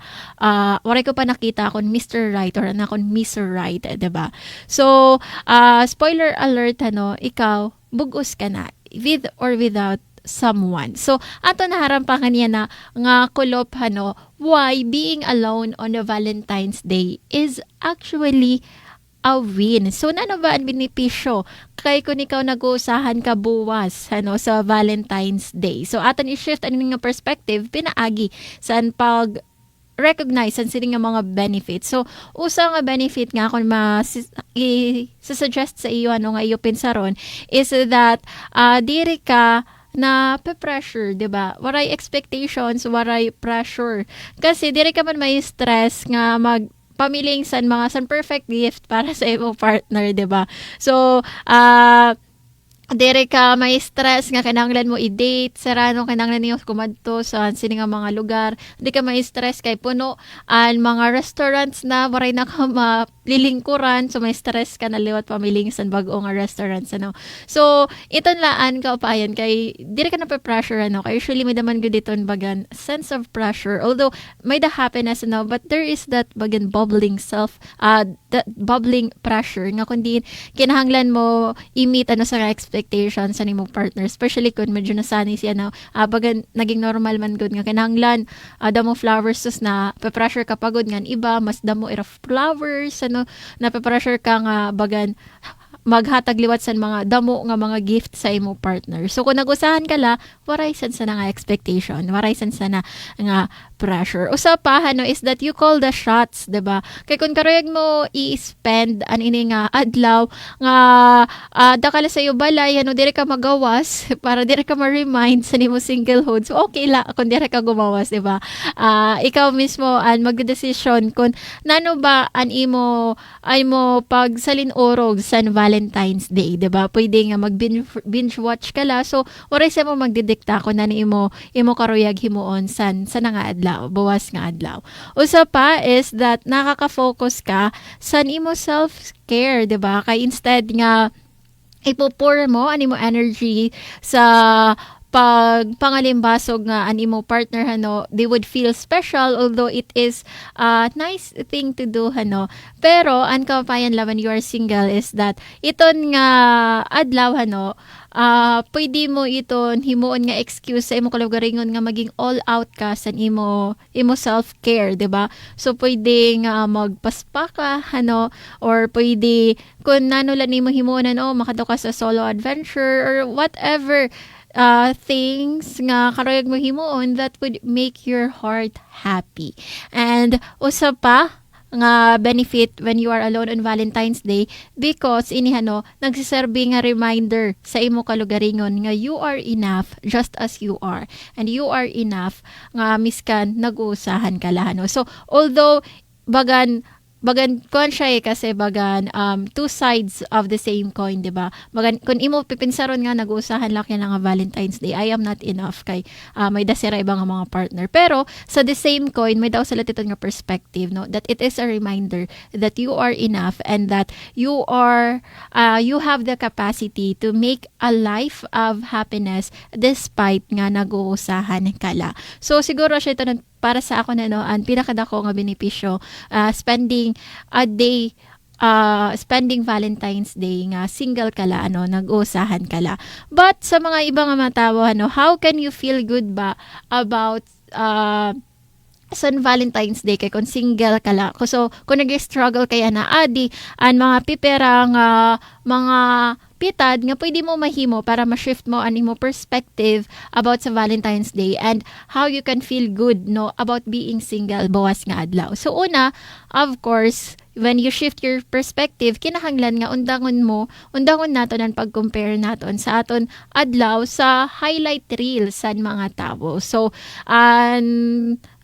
pa nakita akon Mr. Right or an akon Miss Right, diba? So spoiler alert, ikaw bugos ka na with or without someone. So, ato naharampangan niya na nga kulop, why being alone on a Valentine's Day is actually a win. So, ano ba ang benepisyo? Kay kung ikaw nag-uusahan ka buwas, sa Valentine's Day. So, aton i-shift ang nga perspective, pinaagi saan pag recognize ang siling nga mga benefits. So, usa nga benefit nga kung i-suggest sa iyo, nga iyo pinsaron, is that diri ka na pressure, 'di ba? Waray expectations, waray pressure. Kasi diri ka man may stress nga magpamiling san perfect gift para sa imong partner, 'di ba? So, Dere ka may stress nga kinahanglan mo i-date, sarano kinahanglan niyo kumadto sa sini nga mga lugar. Di ka may stress kay puno ang mga restaurants na waray na ka malilingkuran, so may stress ka na liwat pamiling sa bago nga restaurants ano. So iton laan ka upayan kay dire ka na pressure ano. Kay usually may daman gud diton bagan sense of pressure. Although may the happiness no, but there is that bagan bubbling that bubbling pressure nga kundi kinahanglan mo i-meet ano sa expectations sa nimong partner, especially kung medyo nasanay siya na bagan naging normal man gud nga kinahanglan damo flowers sus na pa-pressure ka pagod nga iba mas damo ira flowers ano na pa-pressure ka nga bagan maghatag liwat sa mga damo nga mga gift sa imo partner. So kung nag-usahan ka la, waray san sa na nga expectation, waray san sa na nga pressure. Usa pa ano is that you call the shots, 'di ba? Kay kun karuyag mo i-spend an ini nga adlaw nga dakala sa iyo balay ano dire ka magawas para dire ka ma-remind sa nimo singlehood. So okay la kun dire ka gumawas, 'di ba? Ikaw mismo an magdesisyon kun nano ba an imo ay mo pagsalin orog sa Valentine's Day, 'di ba? Pwede nga binge watch ka la. So waray sa mo magdidikta kun nani imo karuyag himuon sa nga adlaw, bawas nga adlaw. Usa pa is that nakaka-focus ka sa imo self-care, 'di ba? Kay instead nga ipo-pour mo ani mo energy sa pag pangalimbasog nga an imo partner hano, they would feel special although it is a nice thing to do hano. Pero ang kapayan la when you are single is that iton nga adlaw hano, pwede mo iton himuon nga excuse sa imo kalugaringon nga maging all out ka sa imo self-care, 'di ba? So pwede nga magpaspa ka hano, or pwede kun nano lang nimo himuon ano makadto ka sa solo adventure or whatever things nga karayag mo himuon that would make your heart happy. And usa pa nga benefit when you are alone on Valentine's Day because inihano nagsiserbi nga reminder sa imo kalugaringon nga you are enough just as you are, and you are enough nga miskan nag-uusahan ka lahano. So although bagan kon siya kasi bagan two sides of the same coin, 'di ba? Bagan kun imo pipinsaron nga nag-uusahan lang yan nga Valentine's Day, I am not enough kay may dasira ibang mga partner. Pero sa the same coin may daw sila titon nga perspective no, that it is a reminder that you are enough and that you have the capacity to make a life of happiness despite nga nag-uusahan kala. So siguro siya ito para sa ako na no, ang pinakadako nga benepisyo spending a day spending Valentine's Day nga single kala ano nag-uusahan kala. But sa mga ibang nga matawo ano, how can you feel good ba about sa Valentine's Day kay kung single kala? So kung nag-struggle kaya na adi ang mga piperang mga pitad nga pwede mo mahimo para ma-shift mo ani mo perspective about sa Valentine's Day and how you can feel good no about being single bawas nga adlaw. So una, of course, when you shift your perspective, kinahanglan nga undangon naton ang pag-compare naton sa aton adlaw sa highlight reel sa mga tao. So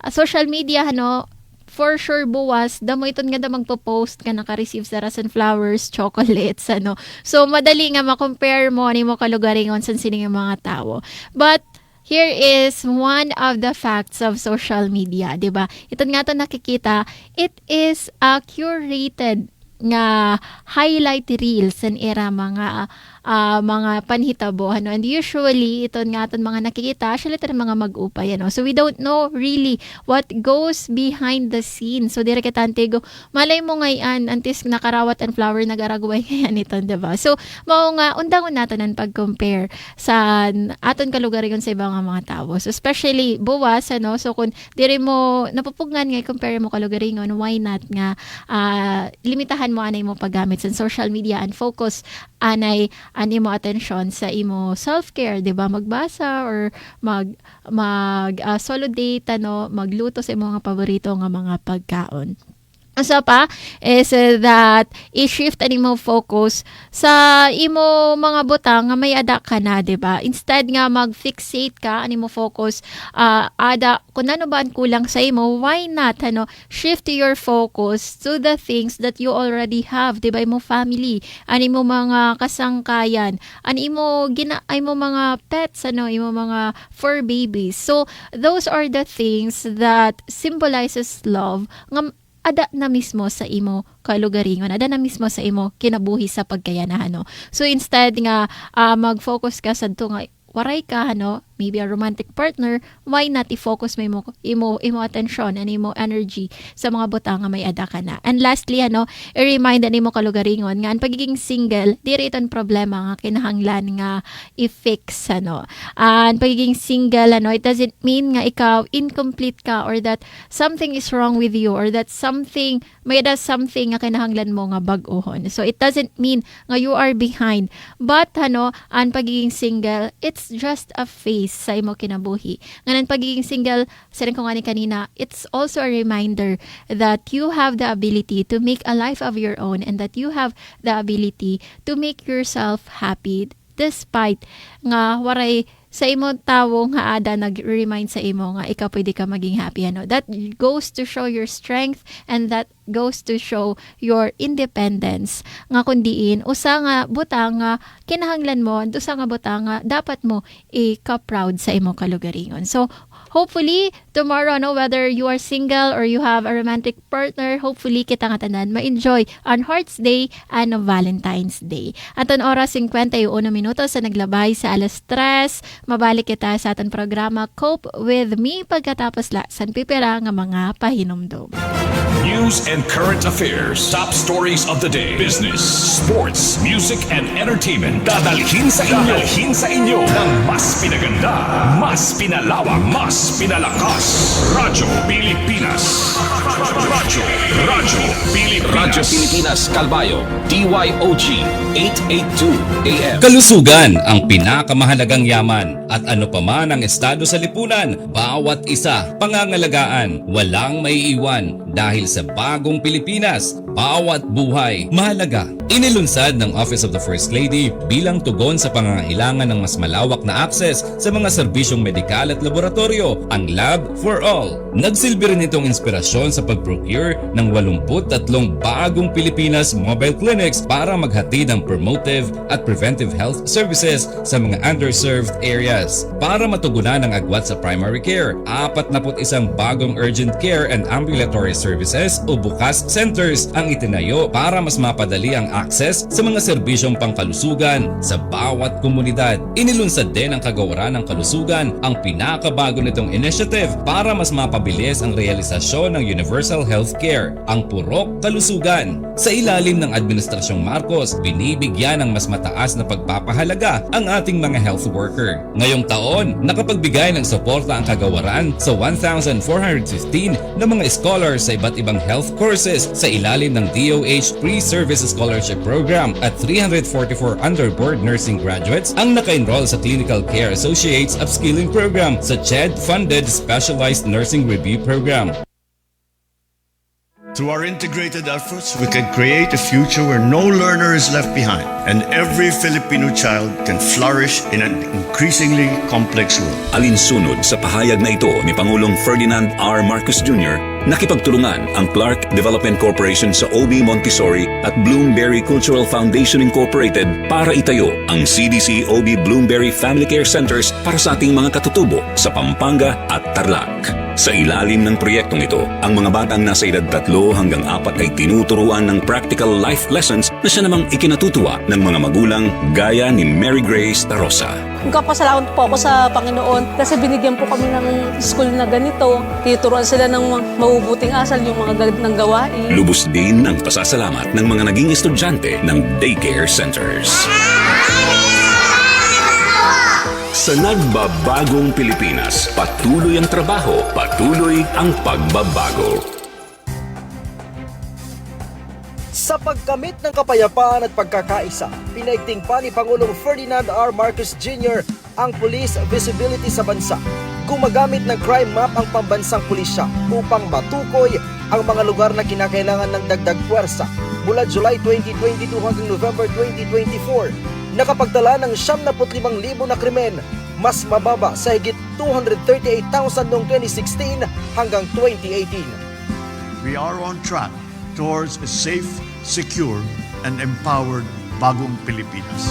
social media hano, for sure buwas damo iton nga da magpo-post ka naka-receive sa rason flowers, chocolates ano. So madali nga ma-compare mo ani mo kalugaringon sa sining mga tao. But here is one of the facts of social media, 'di ba? Iton nga to nakikita, it is a curated nga highlight reels and era mga panhitabo ano, and usually ito nga aton mga nakikita actually ito mga mag-upay ano, so we don't know really what goes behind the scenes. So dire kita antego malay mo ngayon antes nakarawat and flower nagaragway ngayon ito, diba? So mao nga undangon naton ang pag-compare sa aton kalugaringon sa ibang mga tao, so especially buwas ano. So kung dire mo napupugnan nga compare mo kalugaringon, why not nga limitahan mo anay mo paggamit sa social media and focus anay ani mo attention sa imo self-care, 'di ba? Magbasa or mag solo date ano, magluto sa imo mga paborito nga mga pagkaon. Asa pa is that i-shift ani mo focus sa imo mga butang nga may ada ka na, diba? Instead nga mag-fixate ka ani mo focus ada kung ano ba ang kulang sa imo, why not shift your focus to the things that you already have, diba? Imo family, ani mo mga kasangkayan, ani mo mga pets, imo mga fur babies. So those are the things that symbolizes love nga ada na mismo sa imo kalugaringon, ada na mismo sa imo kinabuhi sa pagkayanahan. So instead nga mag-focus ka sa nga waray ka maybe a romantic partner, why not i-focus mo imo attention and imo energy sa mga butang nga may ada ka na. And lastly i-remind nimo kalugaringon nga ang pagiging single diri iton problema nga kinahanglan nga i-fix ang pagiging single it doesn't mean nga ikaw incomplete ka or that something is wrong with you or that may something nga kinahanglan mo nga bag-ohon. So it doesn't mean nga you are behind, but ang pagiging single, it's just a phase sa imo kinabuhi. Ngayon pagiging single, sabi ko nga ni kanina, it's also a reminder that you have the ability to make a life of your own and that you have the ability to make yourself happy despite nga waray sa imo tawo nga ada nag-remind sa imo nga ikaw pwede ka maging happy. That goes to show your strength and that goes to show your independence. Nga kundiin, usa nga butang nga kinahanglan mo, usa nga butang nga dapat mo i-ka-proud sa imo kalugaringon. So, hopefully, tomorrow, whether you are single or you have a romantic partner, hopefully, kita nga tanan ma-enjoy on Hearts Day and Valentine's Day. At ang oras 51 minuto sa naglabay sa 3:00, mabalik kita sa ating programa Cope With Me pagkatapos san pipira nga mga pahinumdom. News and current affairs, top stories of the day, business, sports, music, and entertainment. Dadalhin sa inyo ng mas pinaganda, mas pinalawak, mas pinalakas. Radyo Pilipinas. Radyo Pilipinas Kalbayo, DYOG 882 AM. Kalusugan ang pinakamahalagang yaman at ano pa man ang estado sa lipunan, bawat isa pangangalagaan, walang maiiwan dahil sa bagong Pilipinas, bawat buhay mahalaga. Inilunsad ng Office of the First Lady bilang tugon sa pangangailangan ng mas malawak na access sa mga serbisyong medikal at laboratorio, ang Lab for All. Nagsilbi rin itong inspirasyon sa pag-procure ng 83 bagong Pilipinas mobile clinics para maghatid ng promotive at preventive health services sa mga underserved areas. Para matugunan ang agwat sa primary care, 41 bagong urgent care and ambulatory services o bukas centers ang itinayo para mas mapadali ang access sa mga serbisyong pangkalusugan sa bawat komunidad. Inilunsad din ang Kagawaran ng Kalusugan, ang pinakabago nitong initiative para mas mapabilis ang realisasyon ng Universal Healthcare, ang Purok Kalusugan. Sa ilalim ng Administrasyong Marcos, binibigyan ng mas mataas na pagpapahalaga ang ating mga health worker. Ngayong taon, nakapagbigay ng suporta ang Kagawaran sa 1,415 na mga scholars sa iba't ibang health courses sa ilalim ng DOH Pre-Service Scholarship Program at 344 underboard nursing graduates ang naka-enroll sa Clinical Care Associates Upskilling Program sa CHED-funded Specialized Nursing Review Program. Through our integrated efforts, we can create a future where no learner is left behind and every Filipino child can flourish in an increasingly complex world. Alinsunod sa pahayag na ito ni Pangulong Ferdinand R. Marcos Jr., nakipagtulungan ang Clark Development Corporation sa OB Montessori at Bloomberry Cultural Foundation Incorporated para itayo ang CDC OB Bloomberry Family Care Centers para sa ating mga katutubo sa Pampanga at Tarlac. Sa ilalim ng proyektong ito, ang mga batang nasa edad 3 hanggang 4 ay tinuturuan ng practical life lessons na siya namang ikinatutuwa ng mga magulang gaya ni Mary Grace Tarosa. Nagpapasalamat po ako sa Panginoon kasi binigyan po kami ng school na ganito. Tinuturuan sila ng mabubuting asal, yung mga gagandang gawain. Lubos din ang pasasalamat ng mga naging estudyante ng daycare centers. Sa nagbabagong Pilipinas, patuloy ang trabaho, patuloy ang pagbabago. Sa pagkamit ng kapayapaan at pagkakaisa, pinaigting pa ni Pangulong Ferdinand R. Marcos Jr. ang police visibility sa bansa. Gumagamit ng crime map ang pambansang pulisya upang matukoy ang mga lugar na kinakailangan ng dagdag puwersa. Mula July 2022 hanggang November 2024, nakapagtala ng 75,000 na krimen, mas mababa sa higit 238,000 noong 2016 hanggang 2018. We are on track towards a safe, secure, and empowered bagong Pilipinas.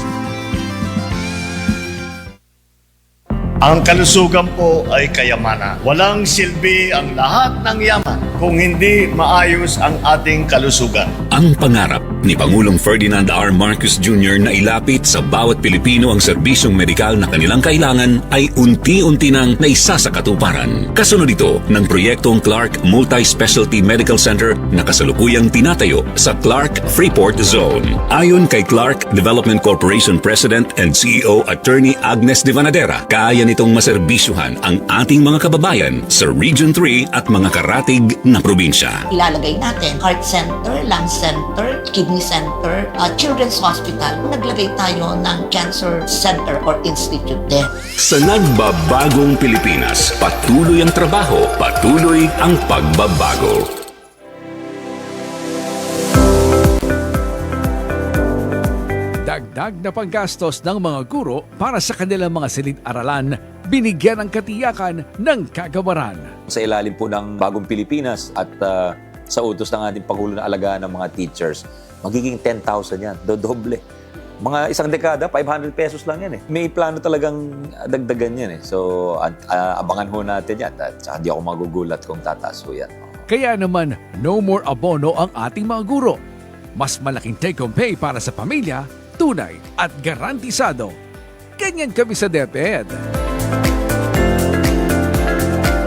Ang kalusugan po ay kayamanan. Walang silbi ang lahat ng yaman kung hindi maayos ang ating kalusugan. Ang pangarap ni Pangulong Ferdinand R. Marcos Jr. na ilapit sa bawat Pilipino ang serbisyong medikal na kanilang kailangan ay unti-unti nang naisa sa katuparan. Kasunod ito ng proyektong Clark Multi-Specialty Medical Center na kasalukuyang tinatayo sa Clark Freeport Zone. Ayon kay Clark Development Corporation President and CEO Attorney Agnes De Vanadera, kaya nitong maserbisyuhan ang ating mga kababayan sa Region 3 at mga karatig na probinsya. Ilalagay natin heart center, lung center, kidney center, children's hospital. Naglagay tayo ng cancer center or institute din. Sa nagbabagong Pilipinas, patuloy ang trabaho, patuloy ang pagbabago. Dagdag na panggastos ng mga guro para sa kanilang mga silid-aralan, binigyan ng katiyakan ng kagawaran. Sa ilalim po ng Bagong Pilipinas at sa utos ng ating Pangulo na alagaan ng mga teachers, magiging 10,000 yan, dodoble. Mga isang dekada, 500 pesos lang yan eh. May plano talagang dagdagan yan eh. So, abangan ho natin yan at hindi ako magugulat kung tataas ho yan. Kaya naman, no more abono ang ating mga guro. Mas malaking take-home pay para sa pamilya, tunay at garantisado. Ganyan kami sa DepEd.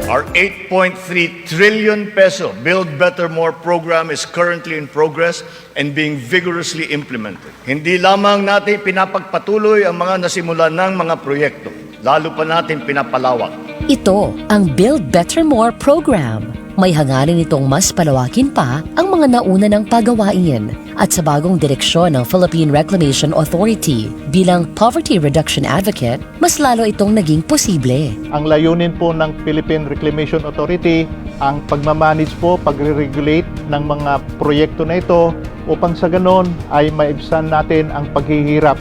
Our 8.3 trillion peso Build Better More program is currently in progress and being vigorously implemented. Hindi lamang natin pinapagpatuloy ang mga nasimulan ng mga proyekto, lalo pa natin pinapalawak. Ito ang Build Better More program. May hangarin itong mas palawakin pa ang mga nauna ng pagawain at sa bagong direksyon ng Philippine Reclamation Authority bilang Poverty Reduction Advocate, mas lalo itong naging posible. Ang layunin po ng Philippine Reclamation Authority ang pagmamanage po, pagre-regulate ng mga proyekto na ito upang sa ganon ay maibsan natin ang paghihirap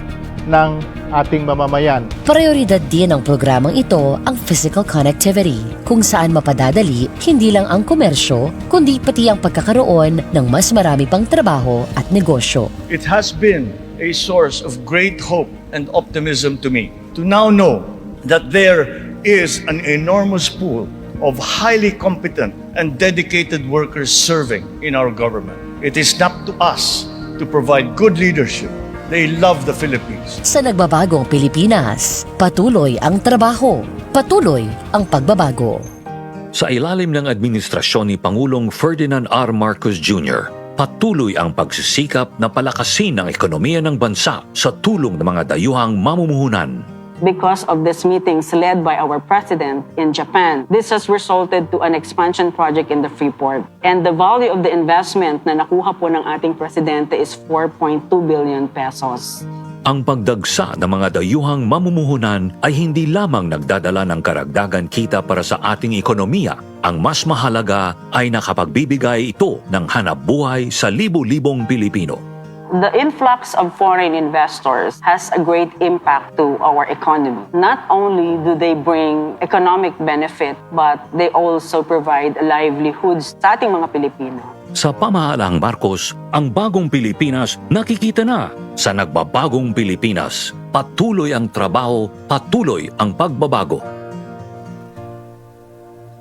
ng ating mamamayan. Prioridad din ng programang ito ang physical connectivity, kung saan mapadadali hindi lang ang komersyo, kundi pati ang pagkakaroon ng mas marami pang trabaho at negosyo. It has been a source of great hope and optimism to me to now know that there is an enormous pool of highly competent and dedicated workers serving in our government. It is up to us to provide good leadership. They love the Philippines. Sa nagbabagong Pilipinas, patuloy ang trabaho, patuloy ang pagbabago. Sa ilalim ng administrasyon ni Pangulong Ferdinand R. Marcos Jr., patuloy ang pagsisikap na palakasin ang ekonomiya ng bansa sa tulong ng mga dayuhang mamumuhunan. Because of these meetings led by our president in Japan, this has resulted to an expansion project in the Freeport. And the value of the investment na nakuha po ng ating presidente is 4.2 billion pesos. Ang pagdagsa ng mga dayuhang mamumuhunan ay hindi lamang nagdadala ng karagdagan kita para sa ating ekonomiya. Ang mas mahalaga ay nakapagbibigay ito ng hanapbuhay sa libu-libong Pilipino. The influx of foreign investors has a great impact to our economy. Not only do they bring economic benefit, but they also provide livelihoods sa ating mga Pilipino. Sa pamahalaang Marcos, ang bagong Pilipinas nakikita na. Sa nagbabagong Pilipinas, patuloy ang trabaho, patuloy ang pagbabago.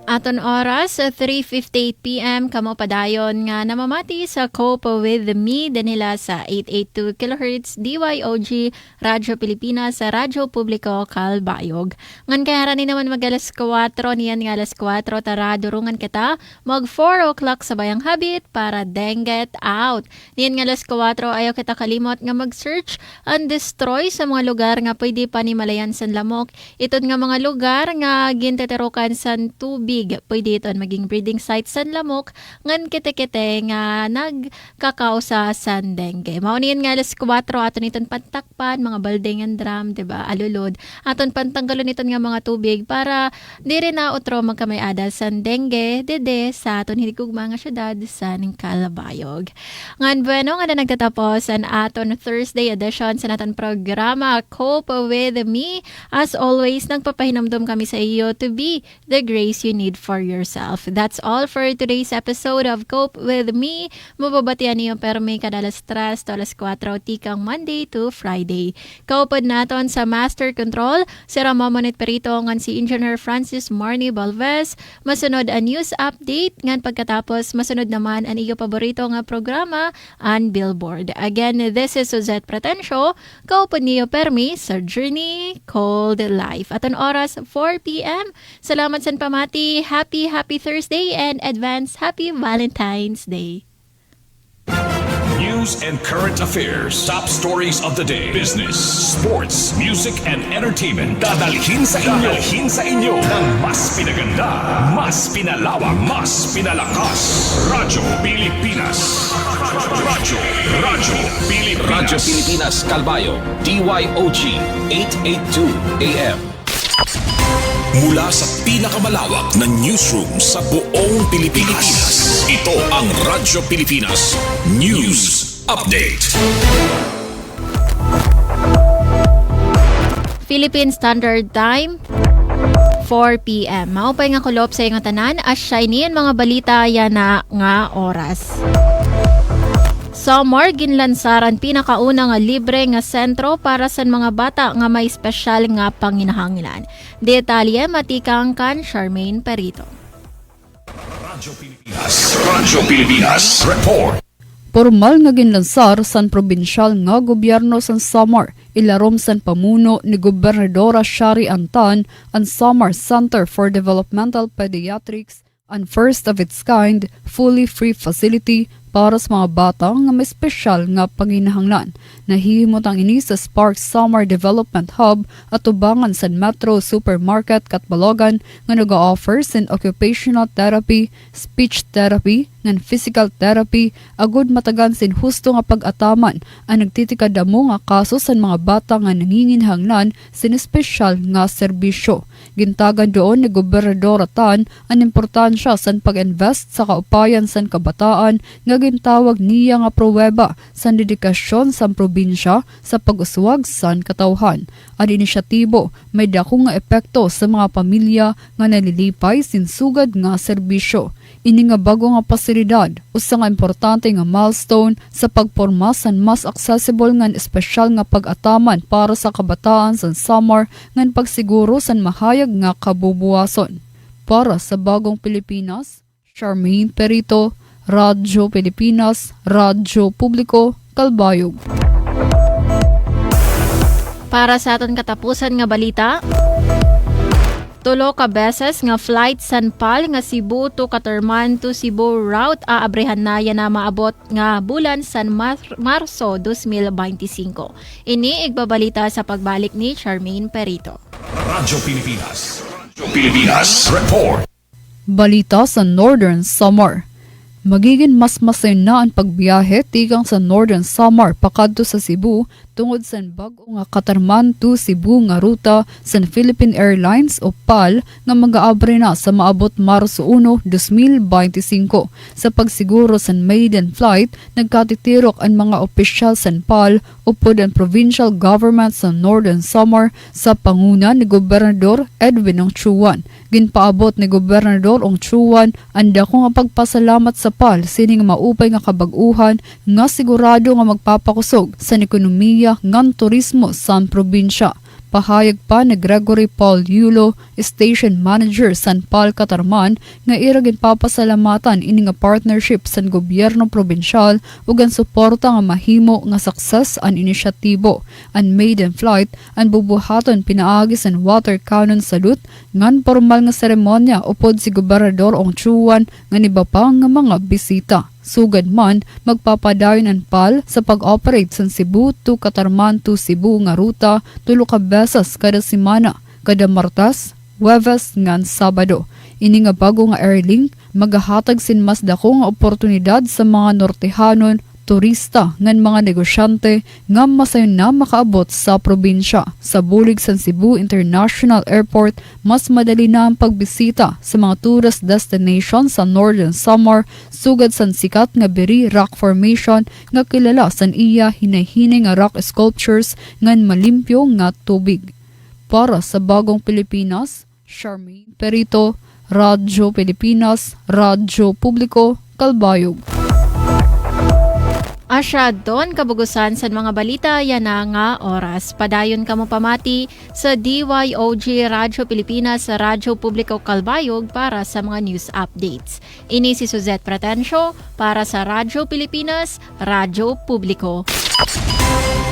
Aton oras, 3:58 p.m. kamo padayon nga namamati sa Cope with Me danila sa 882 kHz DYOG Radyo Pilipinas sa Radyo Publiko Kalbayog. Ngan kaya ni naman mag-alas 4 niyan nga alas 4 tara durungan kita mag 4 o'clock sa Bayang Habit para denget out. Niyan nga alas 4 ayaw kita kalimot nga mag-search and destroy sa mga lugar nga pwede pa ni malayan san lamok. Iton nga mga lugar nga ginteterokan san tubig tubig. Pwede ito maging breeding site sa lamok ngan kete-kete nga nagkakaw sa dengue. Mauniyan nga alas 4 aton iton pantakpan mga baldeng and drum, diba? Alulod. Aton pantanggalon iton nga mga tubig para di rin na utro magkamay-ada sa dengue dede sa aton hiligugma nga syudad sa Calabayog. Ngan bueno nga na nagtatapos ang aton Thursday edition sa naton programa Cope with Me. As always, nagpapahinamdom kami sa iyo to be the grace you need for yourself. That's all for today's episode of Cope with Me. Mababatian niyo pero may kadalas 3 to alas 4 tikang Monday to Friday. Kaupod naton sa Master Control, si Ramomonit Perito ngan si Engineer Francis Marnie Balvez. Masunod ang news update ngan pagkatapos masunod naman ang iyo paborito nga programa ang Billboard. Again, this is Suzette Pratencio. Kaupod niyo permi sa Journey Called Life. At ang oras 4 p.m. Salamat sa pamati. Happy Thursday and advance Happy Valentine's Day. News and current affairs. Top stories of the day. Business, sports, music, and entertainment. Dadalhin sa inyo ng mas pinaganda, mas pinalawak, mas pinalakas. Radyo Pilipinas. Radyo Pilipinas Calbayo. DYOG 882 AM. Mula sa pinakamalawak na newsroom sa buong Pilipinas. Ito ang Radyo Pilipinas News Update. Philippine Standard Time 4 p.m. Maupay nga kulop sa iyong tanan as shiny mga balita yan na nga oras. Samar ginlansaran pinakauna nga libre nga sentro para sa mga bata nga may espesyal nga panginahanglan. Detalye matikang kan Charmaine Perito. Radyo Pilipinas Report. Formal nga ginlansar san probinsyal nga gobyerno san Samar, ilarom san pamuno ni Gobernadora Shari Antan ang Samar Center for Developmental Pediatrics, ang first of its kind, fully free facility para sa mga bata nga may espesyal nga panginahanglan. Nahihimot ang ini sa Spark Summer Development Hub at tubangan sa Metro Supermarket Katbalogan nga nag-offer sin occupational therapy, speech therapy, ng physical therapy, agud matagan sin husto nga pag-ataman ang nagtitikadamo nga kaso sa mga bata nga nanginginhanglan sin espesyal nga serbisyo. Gintagan doon ni Gobernadora Tan ang importansya sa pag-invest sa kaupayan sa kabataan nga gintawag niya nga pruweba sa dedikasyon sa probinsya sa pag-uswag sa katawhan. Ang inisyatibo may dako nga epekto sa mga pamilya nga nalilipay sin sugad nga serbisyo. Ini nga bago nga pasilidad, usa nga importante nga milestone sa pagporma sa mas accessible nga espesyal nga pag-ataman para sa kabataan sa Samar nga pagsiguro sa mahayag nga kabubuwason. Para sa Bagong Pilipinas, Charmaine Perito, Radyo Pilipinas, Radyo Publiko, Calbayog. Para sa aton katapusan nga balita, tulo ka beses nga flight Sanpal nga Cebu to Catarman to Cebu route aabrehan na yan na maabot nga bulan San Marso 2025. Ini igbabalita sa pagbalik ni Charmaine Perito. Radyo Pilipinas Report. Balita sa Northern Samar. Magiging mas masayon na ang pagbiyahe tigang sa Northern Samar pakadto sa Cebu tungod sa bag-o nga Catarman to Cebu nga ruta sa Philippine Airlines o PAL nga mag-aabre na sa maabot Marso 1, 2025. Sa pagsiguro sa maiden flight, nagkatitirok ang mga opisyal sa PAL upod ang provincial government sa Northern Samar sa panguna ni Gobernador Edwin Ongchuan. Ginpaabot ni Gobernador Ongchuan ang dako nga pagpasalamat sa PAL sining maupay nga kabag-uhan nga sigurado nga magpapakusog sa ekonomiya ngan turismo sa probinsya. Pahayag pa ni Gregory Paul Yulo, Station Manager San PAL Catarman, nga iragin papasalamatan ini nga partnership sa gobyerno probinsyal ug ang suporta nga mahimo nga success an inisyatibo. An maiden flight an bubuhaton pinaagi sa water cannon salute ngan formal nga seremonya upod si Gobernador Ongchuan nga nibapang nga mga bisita. Sugad man, magpapadayon ang PAL sa pag-operate sa Cebu to Catarman to Cebu nga ruta tulo ka beses kada semana, kada Martes, Huwebes ngan Sabado. Ini nga bago nga airlink, magahatag sin mas dako nga oportunidad sa mga Nortehanon, turista ngan mga negosyante nga masayon na makaabot sa probinsya. Sa bulig San Cebu International Airport, mas madali na ang pagbisita sa mga tourist destination sa Northern Samar, sugad san sikat nga Biri Rock Formation nga kilala san iya hinay-hinay nga rock sculptures ngan malimpyo nga tubig. Para sa Bagong Pilipinas, Charmaine Perito, Radyo Pilipinas, Radyo Publiko, Kalbayog. Asya doon kabugusan sa mga balita yan na nga oras. Padayon ka mo pamati sa DYOG Radyo Pilipinas sa Radyo Publiko Kalbayog para sa mga news updates. Ini si Suzette Pratencio para sa Radyo Pilipinas, Radyo Publiko.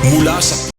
Mula sa